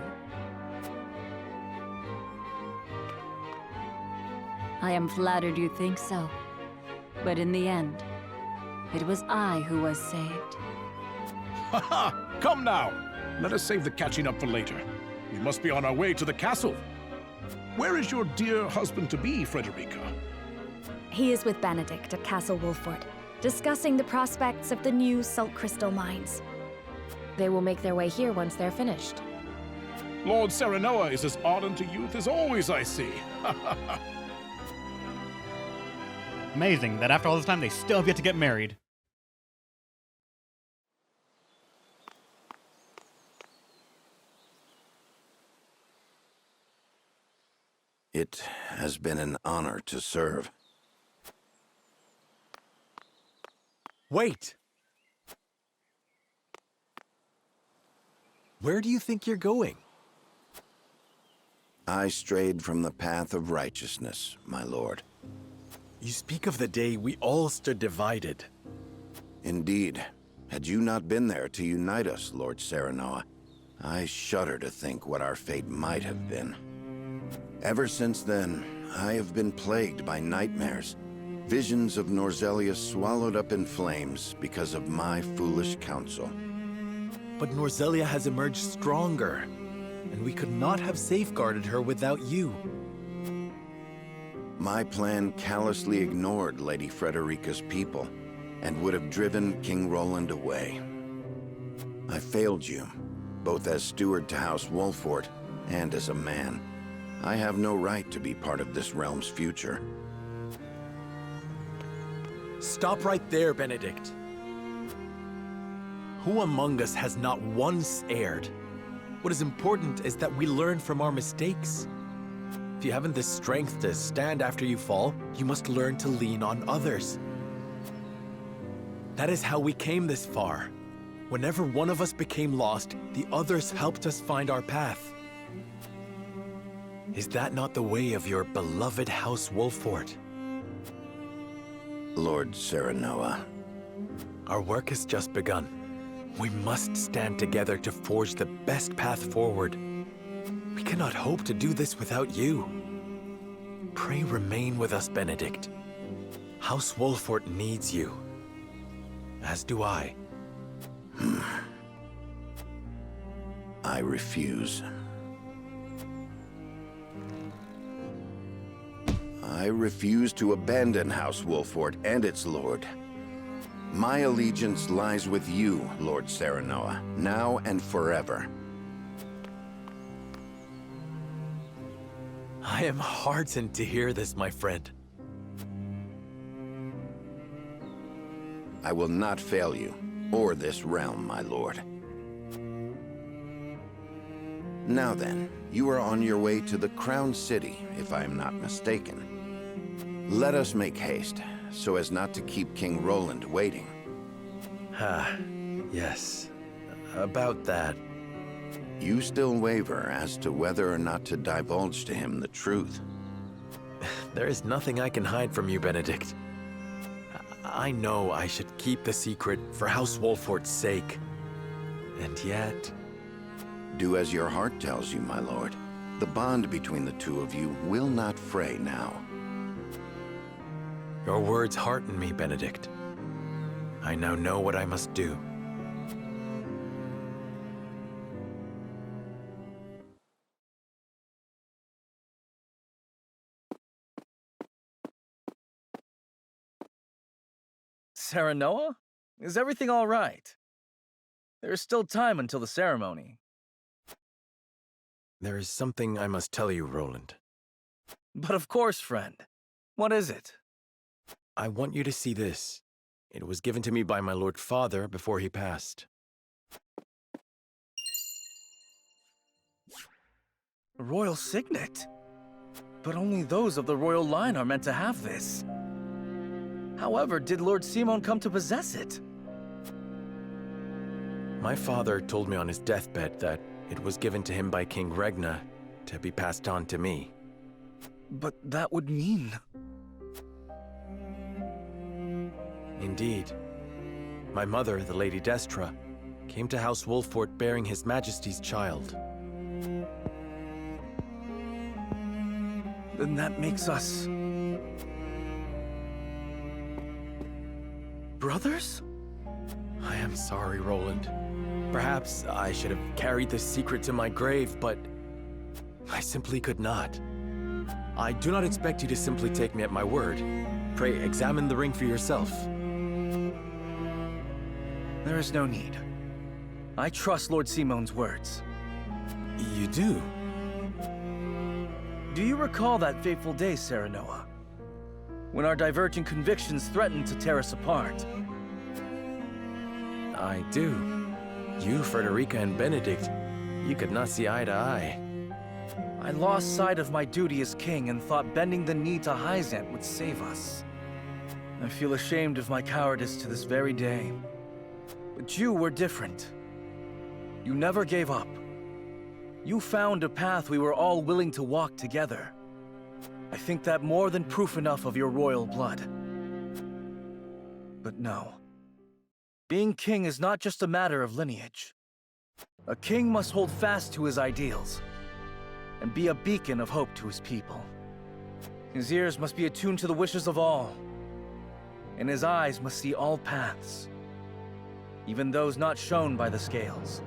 I am flattered you think so. But in the end, it was I who was saved. Ha ha! Come now! Let us save the catching up for later. We must be on our way to the castle. Where is your dear husband-to-be, Frederica? He is with Benedict at Castle Wolford, discussing the prospects of the new salt crystal mines. They will make their way here once they're finished. Lord Serenoa is as ardent a youth as always, I see. Amazing that after all this time they still have yet to get married. It has been an honor to serve. Wait! Where do you think you're going? I strayed from the path of righteousness, my lord. You speak of the day we all stood divided. Indeed. Had you not been there to unite us, Lord Serenoa, I shudder to think what our fate might have been. Ever since then, I have been plagued by nightmares. Visions of Norzelia swallowed up in flames because of my foolish counsel. But Norzelia has emerged stronger, and we could not have safeguarded her without you. My plan callously ignored Lady Frederica's people and would have driven King Roland away. I failed you, both as steward to House Wolfort and as a man. I have no right to be part of this realm's future. Stop right there, Benedict. Who among us has not once erred? What is important is that we learn from our mistakes. If you haven't the strength to stand after you fall, you must learn to lean on others. That is how we came this far. Whenever one of us became lost, the others helped us find our path. Is that not the way of your beloved House Wolfort? Lord Serenoa. Our work has just begun. We must stand together to forge the best path forward. We cannot hope to do this without you. Pray remain with us, Benedict. House Wolfort needs you. As do I. I refuse. I refuse to abandon House Wolfort and its lord. My allegiance lies with you, Lord Serenoa, now and forever. I am heartened to hear this, my friend. I will not fail you, or this realm, my lord. Now then, you are on your way to the Crown City, if I am not mistaken. Let us make haste, so as not to keep King Roland waiting. Yes. About that. You still waver as to whether or not to divulge to him the truth. There is nothing I can hide from you, Benedict. I know I should keep the secret for House Wolfort's sake. And yet... Do as your heart tells you, my lord. The bond between the two of you will not fray now. Your words hearten me, Benedict. I now know what I must do. Serenoa? Is everything all right? There is still time until the ceremony. There is something I must tell you, Roland. But of course, friend. What is it? I want you to see this. It was given to me by my Lord Father before he passed. A royal signet? But only those of the royal line are meant to have this. However, did Lord Simon come to possess it? My father told me on his deathbed that it was given to him by King Regna to be passed on to me. But that would mean... Indeed. My mother, the Lady Destra, came to House Wolfort bearing His Majesty's child. Then that makes us... brothers? I am sorry, Roland. Perhaps I should have carried this secret to my grave, but I simply could not. I do not expect you to simply take me at my word. Pray, examine the ring for yourself. There is no need. I trust Lord Simon's words. You do? Do you recall that fateful day, Serenoa? When our divergent convictions threatened to tear us apart? I do. You, Frederica, and Benedict, you could not see eye to eye. I lost sight of my duty as king and thought bending the knee to Hyzant would save us. I feel ashamed of my cowardice to this very day. But you were different. You never gave up. You found a path we were all willing to walk together. I think that more than proof enough of your royal blood. But no. Being king is not just a matter of lineage. A king must hold fast to his ideals and be a beacon of hope to his people. His ears must be attuned to the wishes of all, and his eyes must see all paths, even those not shown by the scales.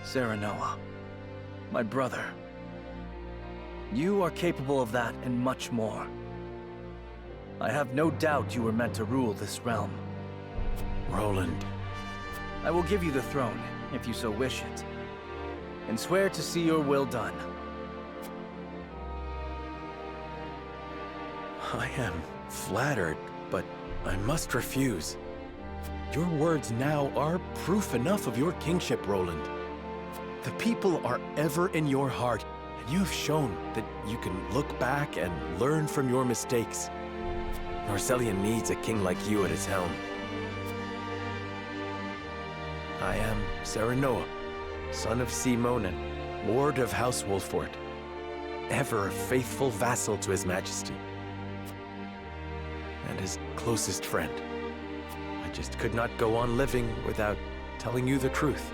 Serenoa, my brother, You are capable of that and much more. I have no doubt you were meant to rule this realm. Roland. I will give you the throne, if you so wish it, and swear to see your will done. I am flattered, but I must refuse. Your words now are proof enough of your kingship, Roland. The people are ever in your heart, and you have shown that you can look back and learn from your mistakes. Norzelia needs a king like you at its helm. I am Serenoa, son of Simonen, Lord of House Wolfort, ever a faithful vassal to His Majesty, and his closest friend. I just could not go on living without telling you the truth.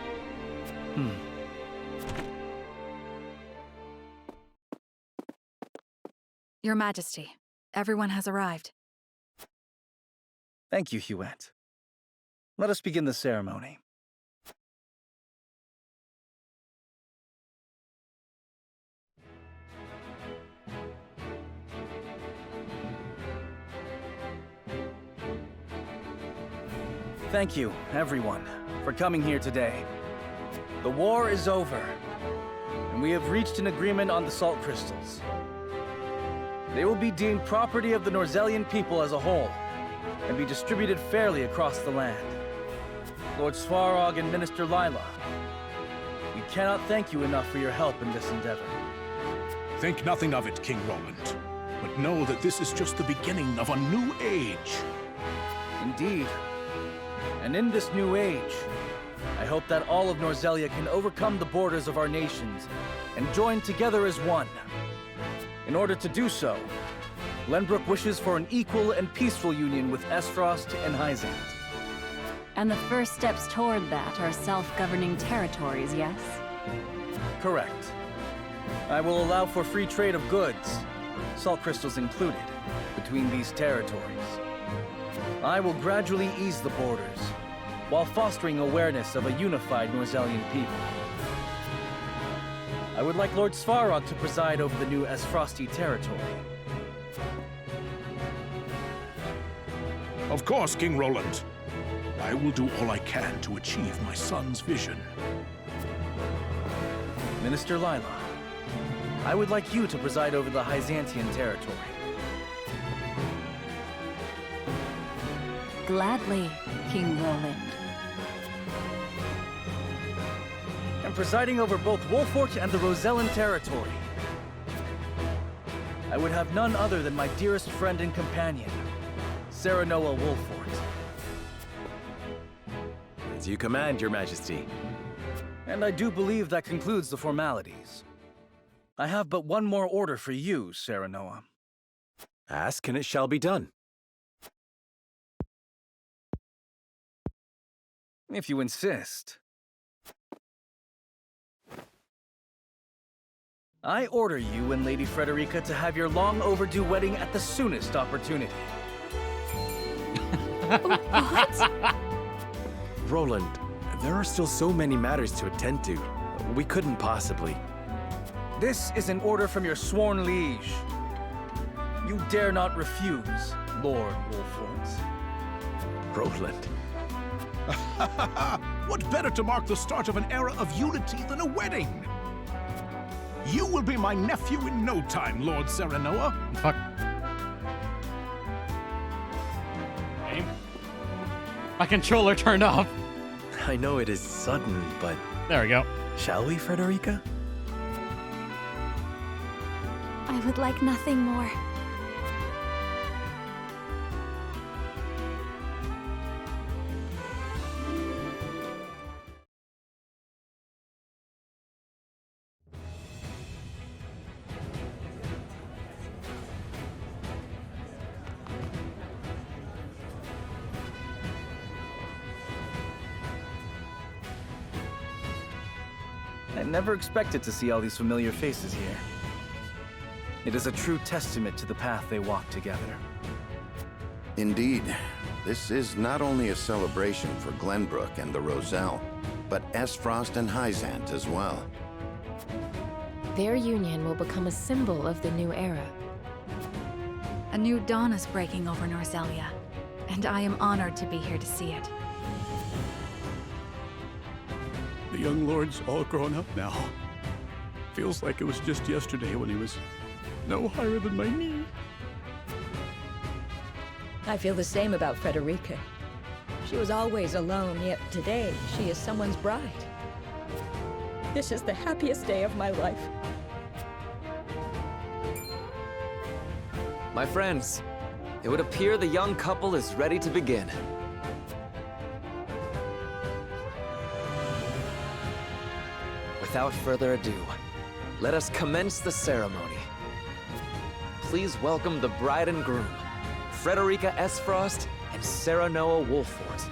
Your Majesty, everyone has arrived. Thank you, Hewitt. Let us begin the ceremony. Thank you, everyone, for coming here today. The war is over, and we have reached an agreement on the salt crystals. They will be deemed property of the Norzelian people as a whole, and be distributed fairly across the land. Lord Svarog and Minister Lila, we cannot thank you enough for your help in this endeavor. Think nothing of it, King Roland, but know that this is just the beginning of a new age. Indeed. And in this new age, I hope that all of Norzelia can overcome the borders of our nations and join together as one. In order to do so, Glenbrook wishes for an equal and peaceful union with Esfrost and Heizant. And the first steps toward that are self-governing territories, yes? Correct. I will allow for free trade of goods, salt crystals included, between these territories. I will gradually ease the borders, while fostering awareness of a unified Norzelian people. I would like Lord Svarog to preside over the new Esfrosti territory. Of course, King Roland. I will do all I can to achieve my son's vision. Minister Lila, I would like you to preside over the Heizantian territory. Gladly, King Roland. And presiding over both Wolfort and the Rosellan territory. I would have none other than my dearest friend and companion, Serenoa Wolfort. As you command, Your Majesty. And I do believe that concludes the formalities. I have but one more order for you, Serenoa. Ask and it shall be done. If you insist. I order you and Lady Frederica to have your long overdue wedding at the soonest opportunity. What? Roland, there are still so many matters to attend to. We couldn't possibly. This is an order from your sworn liege. You dare not refuse, Lord Wolfort. Roland. What better to mark the start of an era of unity than a wedding? You will be my nephew in no time, Lord Serenoa. Fuck. Game. My controller turned off. I know it is sudden, but... There we go. Shall we, Frederica? I would like nothing more. I never expected to see all these familiar faces here. It is a true testament to the path they walked together. Indeed. This is not only a celebration for Glenbrook and the Roselle, but Esfrost and Heizant as well. Their union will become a symbol of the new era. A new dawn is breaking over Norzelia, and I am honored to be here to see it. The young lord's all grown up now. Feels like it was just yesterday when he was no higher than my knee. I feel the same about Frederica. She was always alone, yet today she is someone's bride. This is the happiest day of my life. My friends, it would appear the young couple is ready to begin. Without further ado, let us commence the ceremony. Please welcome the bride and groom, Frederica S. Frost and Sarah Noah Wolfort.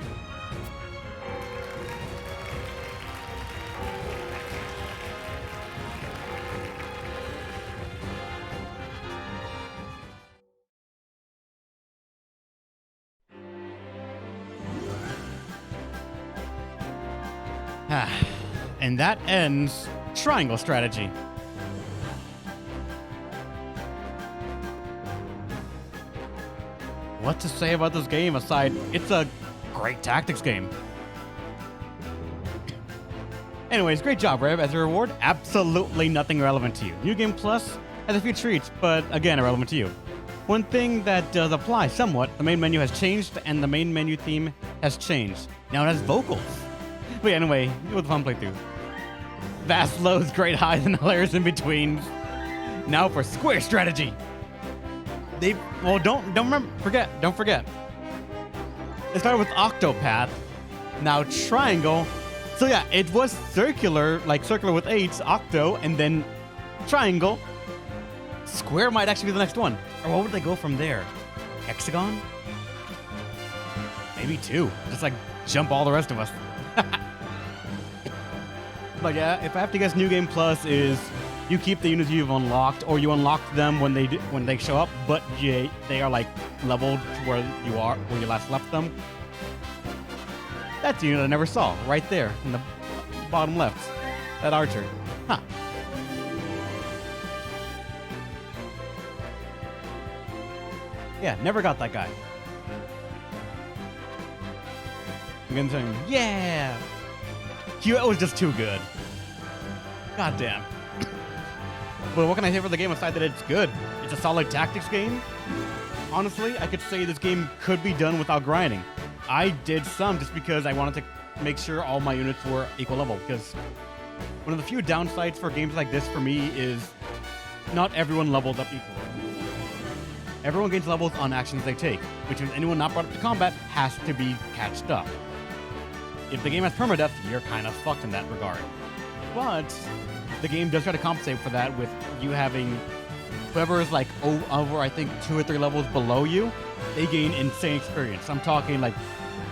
And that ends Triangle Strategy. What to say about this game aside, it's a great tactics game. Anyways, great job, Rev. As a reward, absolutely nothing relevant to you. New Game Plus has a few treats, but again, irrelevant to you. One thing that does apply somewhat, the main menu has changed and the main menu theme has changed. Now it has vocals. But anyway, it was a fun playthrough. Vast lows, great highs, and layers in between. Now for Square Strategy. Don't forget. It started with Octopath, now Triangle. So yeah, it was circular, like circular with 8, Octo, and then Triangle. Square might actually be the next one. Or what would they go from there? Hexagon? Maybe 2. Just like jump all the rest of us. But yeah, if I have to guess, New Game Plus is you keep the units you've unlocked, or you unlock them when they show up, but they are like leveled to where you last left them. That's the unit I never saw, right there in the bottom left. That archer. Huh. Yeah, never got that guy. Again saying, yeah! That was just too good. God damn. But what can I say for the game aside that it's good? It's a solid tactics game. Honestly, I could say this game could be done without grinding. I did some just because I wanted to make sure all my units were equal level, because one of the few downsides for games like this for me is not everyone levels up equally. Everyone gains levels on actions they take, which means anyone not brought up to combat has to be catched up. If the game has permadeath, you're kind of fucked in that regard. But the game does try to compensate for that with you having whoever is like over, I think, 2 or 3 levels below you, they gain insane experience. I'm talking like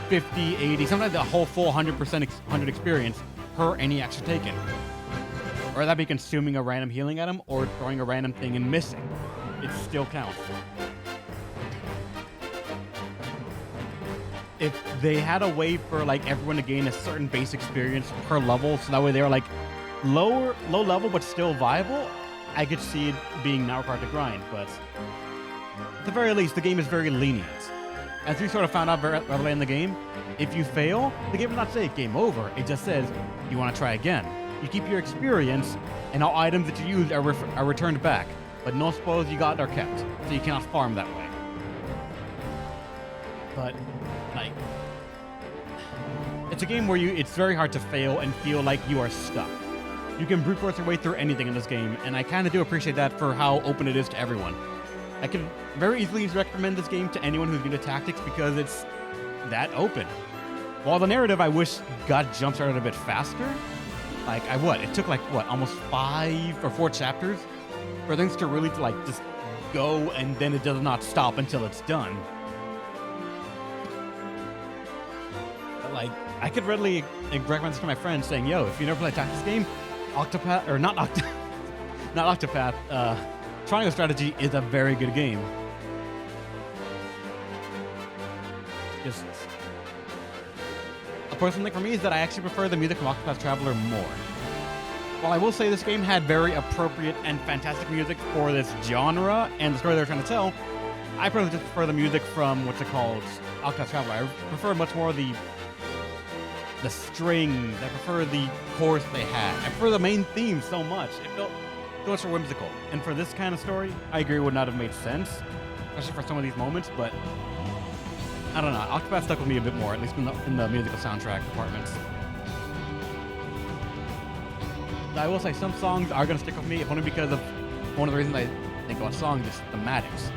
50, 80, sometimes a whole full 100% 100 experience per any action taken. Or that be consuming a random healing item or throwing a random thing and missing. It still counts. If they had a way for like everyone to gain a certain base experience per level, so that way they're like low level but still viable, I could see it being not required to grind. But at the very least, the game is very lenient. As we sort of found out very early in the game, if you fail, the game does not say game over. It just says you want to try again. You keep your experience, and all items that you use are returned back. But no spoils you got are kept, so you cannot farm that way. But like, it's a game where it's very hard to fail and feel like you are stuck. You can brute force your way through anything in this game, and I kind of do appreciate that for how open it is to everyone. I can very easily recommend this game to anyone who's into tactics because it's that open. While the narrative, I wish got jump-started a bit faster. Like, it took like, almost 5 or 4 chapters for things to really just go, and then it does not stop until it's done. But, like, I could readily recommend this to my friends saying, yo, if you never play a tactics game, Octopath, or not Octopath, Triangle Strategy is a very good game. Just a personal thing for me is that I actually prefer the music from Octopath Traveler more. while I will say this game had very appropriate and fantastic music for this genre and the story they're trying to tell, I personally just prefer the music from what's it called, Octopath Traveler. I prefer much more the strings. I prefer the chorus they had. I prefer the main theme so much. It felt so much more whimsical. And for this kind of story, I agree it would not have made sense, especially for some of these moments. But I don't know. Octopath stuck with me a bit more, at least in the musical soundtrack departments. I will say some songs are going to stick with me, if only because of one of the reasons I think about songs is thematics.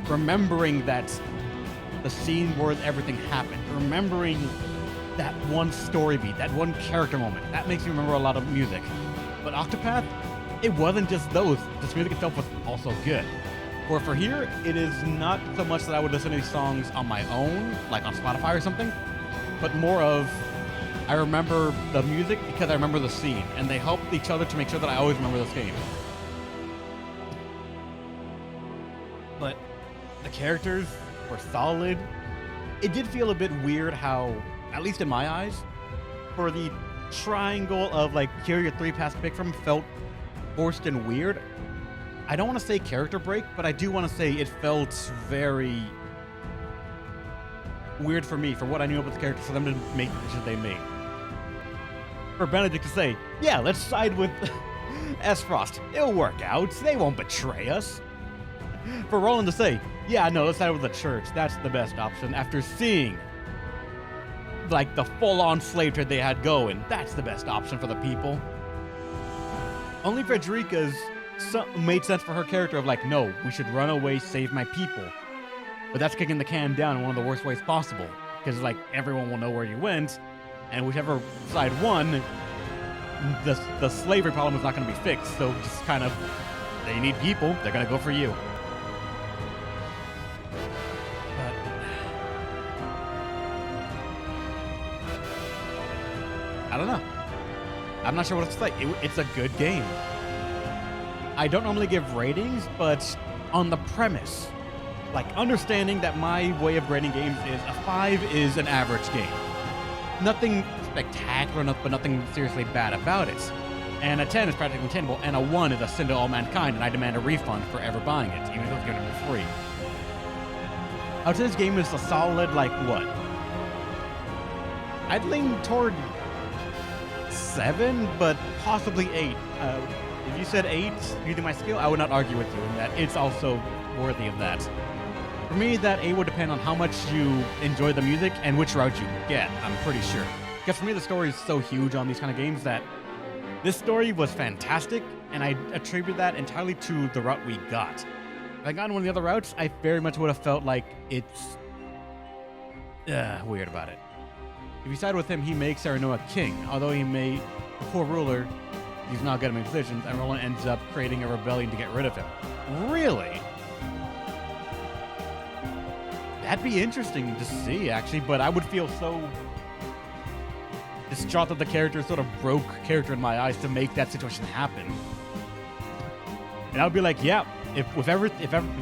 Remembering that the scene where everything happened, remembering that one story beat, that one character moment, that makes me remember a lot of music. But Octopath, it wasn't just those. This music itself was also good. For here, it is not so much that I would listen to these songs on my own, like on Spotify or something, but more of I remember the music because I remember the scene, and they help each other to make sure that I always remember this game. But the characters were solid. It did feel a bit weird how, at least in my eyes, for the triangle of like here are your 3 paths to pick from felt forced and weird. I don't want to say character break, but I do want to say it felt very weird for me, for what I knew about the characters, for them to make the decisions they made. For Benedict to say, yeah, let's side with S-Frost. It'll work out. They won't betray us. For Roland to say, yeah, no, let's side with the church. That's the best option. After seeing like the full-on slave trade they had going, that's the best option for the people. Only Frederica's made sense for her character of like, no, we should run away, save my people. But that's kicking the can down in one of the worst ways possible. Because like everyone will know where you went, and whichever side won, the slavery problem is not going to be fixed. So just kind of, they need people, they're going to go for you. But I don't know. I'm not sure what to say. It's a good game. I don't normally give ratings, but on the premise, like understanding that my way of grading games is a 5 is an average game. Nothing spectacular, but nothing seriously bad about it. And a 10 is practically attainable, and a 1 is a sin to all mankind, and I demand a refund for ever buying it, even if it's going to be free. I would say this game is a solid, like, what? I'd lean toward 7, but possibly 8. If you said 8 using my skill, I would not argue with you in that it's also worthy of that. For me, that 8 would depend on how much you enjoy the music and which route you get, I'm pretty sure. Because for me, the story is so huge on these kind of games that this story was fantastic, and I attribute that entirely to the route we got. If I got one of the other routes, I very much would have felt like it's weird about it. If you side with him, he makes Serenoa king. Although he made a poor ruler, he's not good at making decisions, and Roland ends up creating a rebellion to get rid of him. Really? That'd be interesting to see, actually, but I would feel so distraught that the character sort of broke character in my eyes to make that situation happen. And I would be like, yeah, if ever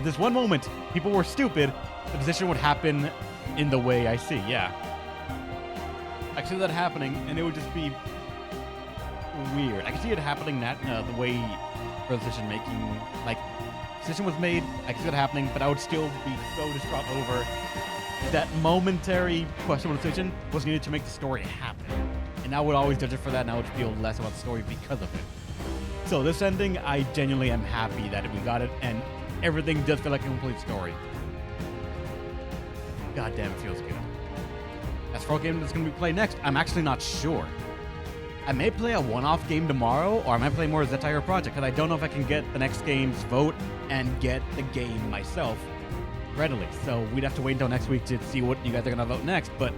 this one moment people were stupid, the decision would happen in the way I see, yeah. I can see that happening, and it would just be weird. I can see it happening that the way for decision making, like, decision was made, I can see it happening, but I would still be so distraught over that momentary questionable decision was needed to make the story happen. And I would always judge it for that, and I would feel less about the story because of it. So this ending, I genuinely am happy that we got it, and everything does feel like a complete story. God damn, it feels good. As for what game that's going to be played next, I'm actually not sure. I may play a one-off game tomorrow, or I might play more of the entire project, because I don't know if I can get the next game's vote and get the game myself readily. So we'd have to wait until next week to see what you guys are going to vote next, but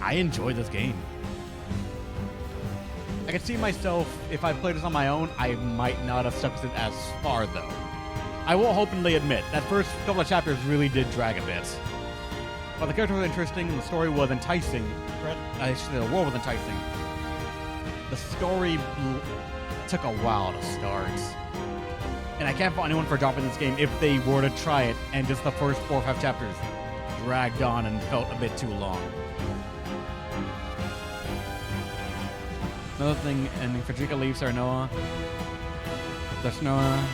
I enjoy this game. I can see myself, if I played this on my own, I might not have stuck with it as far, though. I will openly admit, that first couple of chapters really did drag a bit. But the character was interesting, and the story was enticing. The world was enticing. The story took a while to start. And I can't fault anyone for dropping this game if they were to try it, and just the first 4 or 5 chapters dragged on and felt a bit too long. Another thing, and Frederica leaves Serenoa. Serenoa.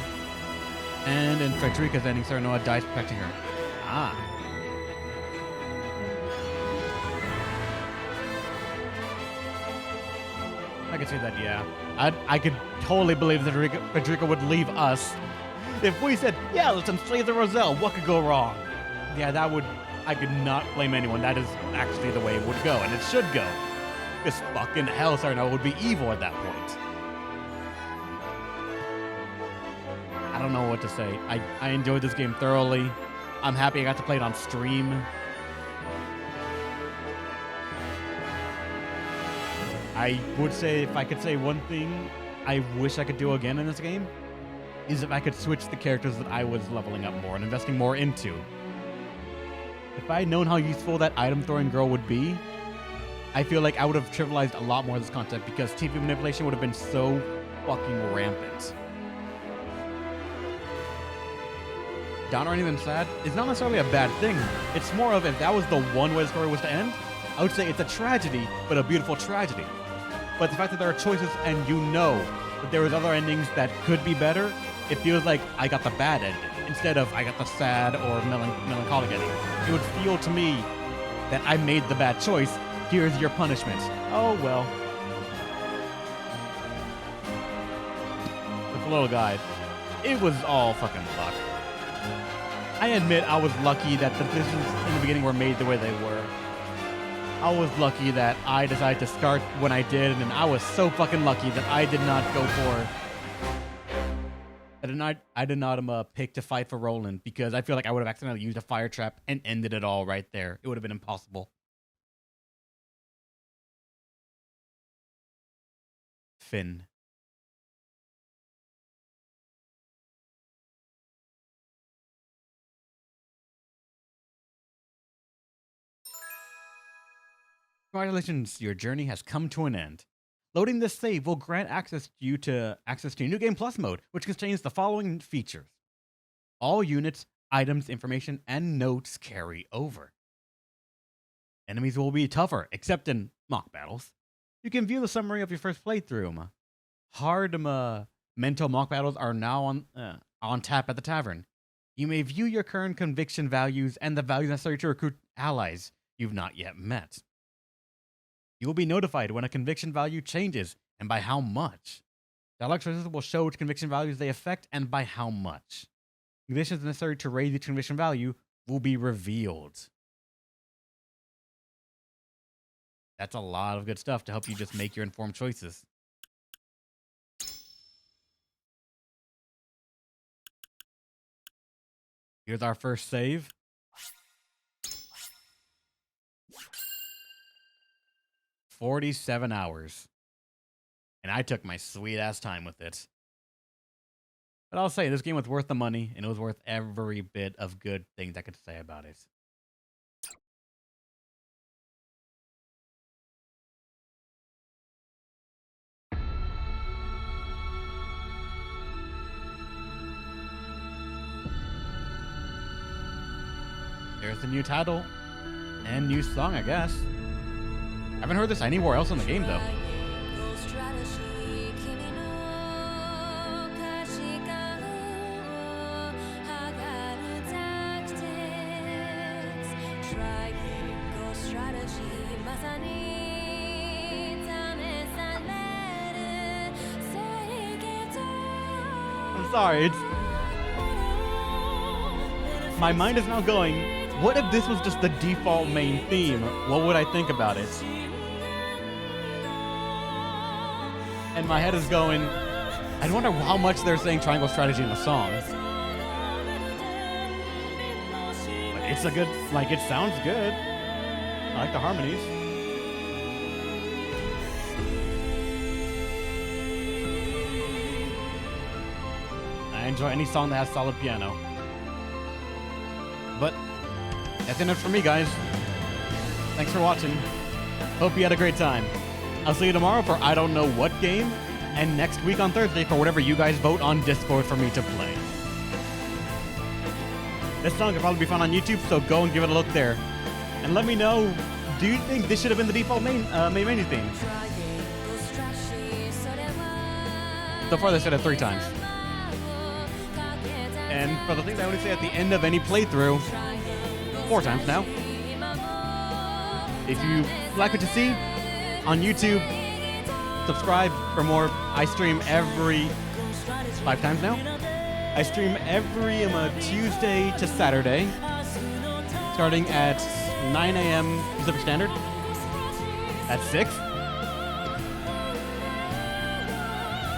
And in Frederica's ending, Serenoa dies protecting her. Ah. I could see that, yeah. I could totally believe that Frederica would leave us. If we said, yeah, let's enslave the Roselle, what could go wrong? Yeah, that would... I could not blame anyone. That is actually the way it would go, and it should go. Because fucking hell, Serenoa would be evil at that point. I don't know what to say. I enjoyed this game thoroughly. I'm happy I got to play it on stream. I would say, if I could say one thing I wish I could do again in this game, is if I could switch the characters that I was leveling up more and investing more into. If I had known how useful that item throwing girl would be, I feel like I would have trivialized a lot more of this content because TV manipulation would have been so fucking rampant. Down or anything sad is not necessarily a bad thing. It's more of, if that was the one way the story was to end, I would say it's a tragedy, but a beautiful tragedy. But the fact that there are choices and you know that there was other endings that could be better, it feels like I got the bad ending instead of I got the sad or melancholic ending. It would feel to me that I made the bad choice. Here's your punishment. Oh well. With a little guide, it was all fucking luck. I admit I was lucky that the decisions in the beginning were made the way they were. I was lucky that I decided to start when I did, and I was so fucking lucky that I did not go for... I did not pick to fight for Roland, because I feel like I would have accidentally used a fire trap and ended it all right there. It would have been impossible. Finn. Congratulations, your journey has come to an end. Loading this save will grant access to your New Game Plus mode, which contains the following features. All units, items, information, and notes carry over. Enemies will be tougher, except in mock battles. You can view the summary of your first playthrough. Hard mental mock battles are now on tap at the tavern. You may view your current conviction values and the values necessary to recruit allies you've not yet met. You will be notified when a conviction value changes and by how much. Dialogue choices will show which conviction values they affect and by how much. Conditions necessary to raise each conviction value will be revealed. That's a lot of good stuff to help you just make your informed choices. Here's our first save. $47 hours. And I took my sweet ass time with it. But I'll say, this game was worth the money, and it was worth every bit of good things I could say about it. There's the new title and new song, I guess. I haven't heard this anywhere else in the game, though. I'm sorry, my mind is now going, what if this was just the default main theme? What would I think about it? And my head is going, I wonder how much they're saying triangle strategy in the song. But it's a good, like, it sounds good. I like the harmonies. I enjoy any song that has solid piano. But that's enough for me, guys. Thanks for watching. Hope you had a great time. I'll see you tomorrow for I don't know what game, and next week on Thursday for whatever you guys vote on Discord for me to play. This song will probably be found on YouTube, so go and give it a look there. And let me know, do you think this should have been the default main menu theme? So far, they said it 3 times. And for the things I would say at the end of any playthrough, 4 times now. If you like what you see on YouTube, subscribe for more. I stream every 5 times now. I stream every Tuesday to Saturday, starting at 9 a.m. Pacific Standard. At 6.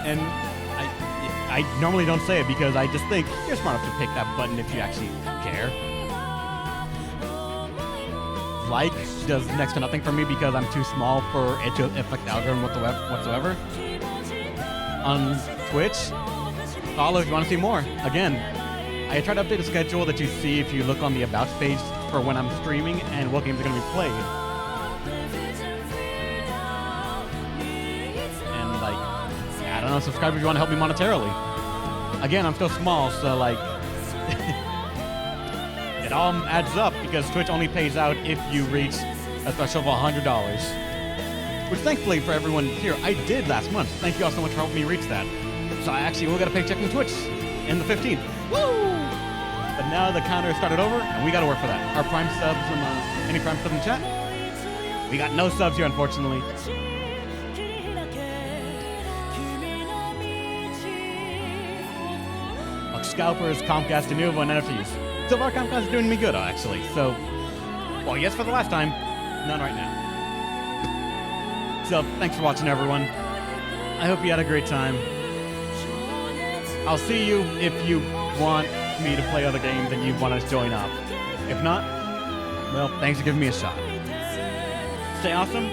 And I normally don't say it because I just think you're smart enough to pick that button if you actually care. Like does next to nothing for me because I'm too small for it to affect the algorithm whatsoever. On Twitch, follow if you want to see more. Again, I try to update the schedule that you see if you look on the About page for when I'm streaming and what games are going to be played. And like, I don't know, subscribe if you want to help me monetarily. Again, I'm still small, so like, it all adds up because Twitch only pays out if you reach a threshold of $100. Which thankfully for everyone here, I did last month. Thank you all so much for helping me reach that. So I actually will get a paycheck from Twitch in the 15th. Woo! But now the counter started over, and we got to work for that. Our Prime subs, any Prime subs in chat? We got no subs here, unfortunately. Scalpers, Comcast, Denuvo, and NFTs. So far, Comcast is doing me good, actually. So, well, yes for the last time. None right now. So, thanks for watching, everyone. I hope you had a great time. I'll see you if you want me to play other games and you want to join up. If not, well, thanks for giving me a shot. Stay awesome,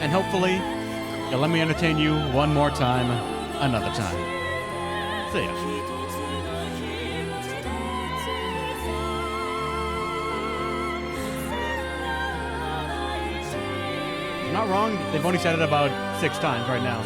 and hopefully, you'll let me entertain you one more time, another time. See ya. Not wrong, they've only said it about 6 times right now.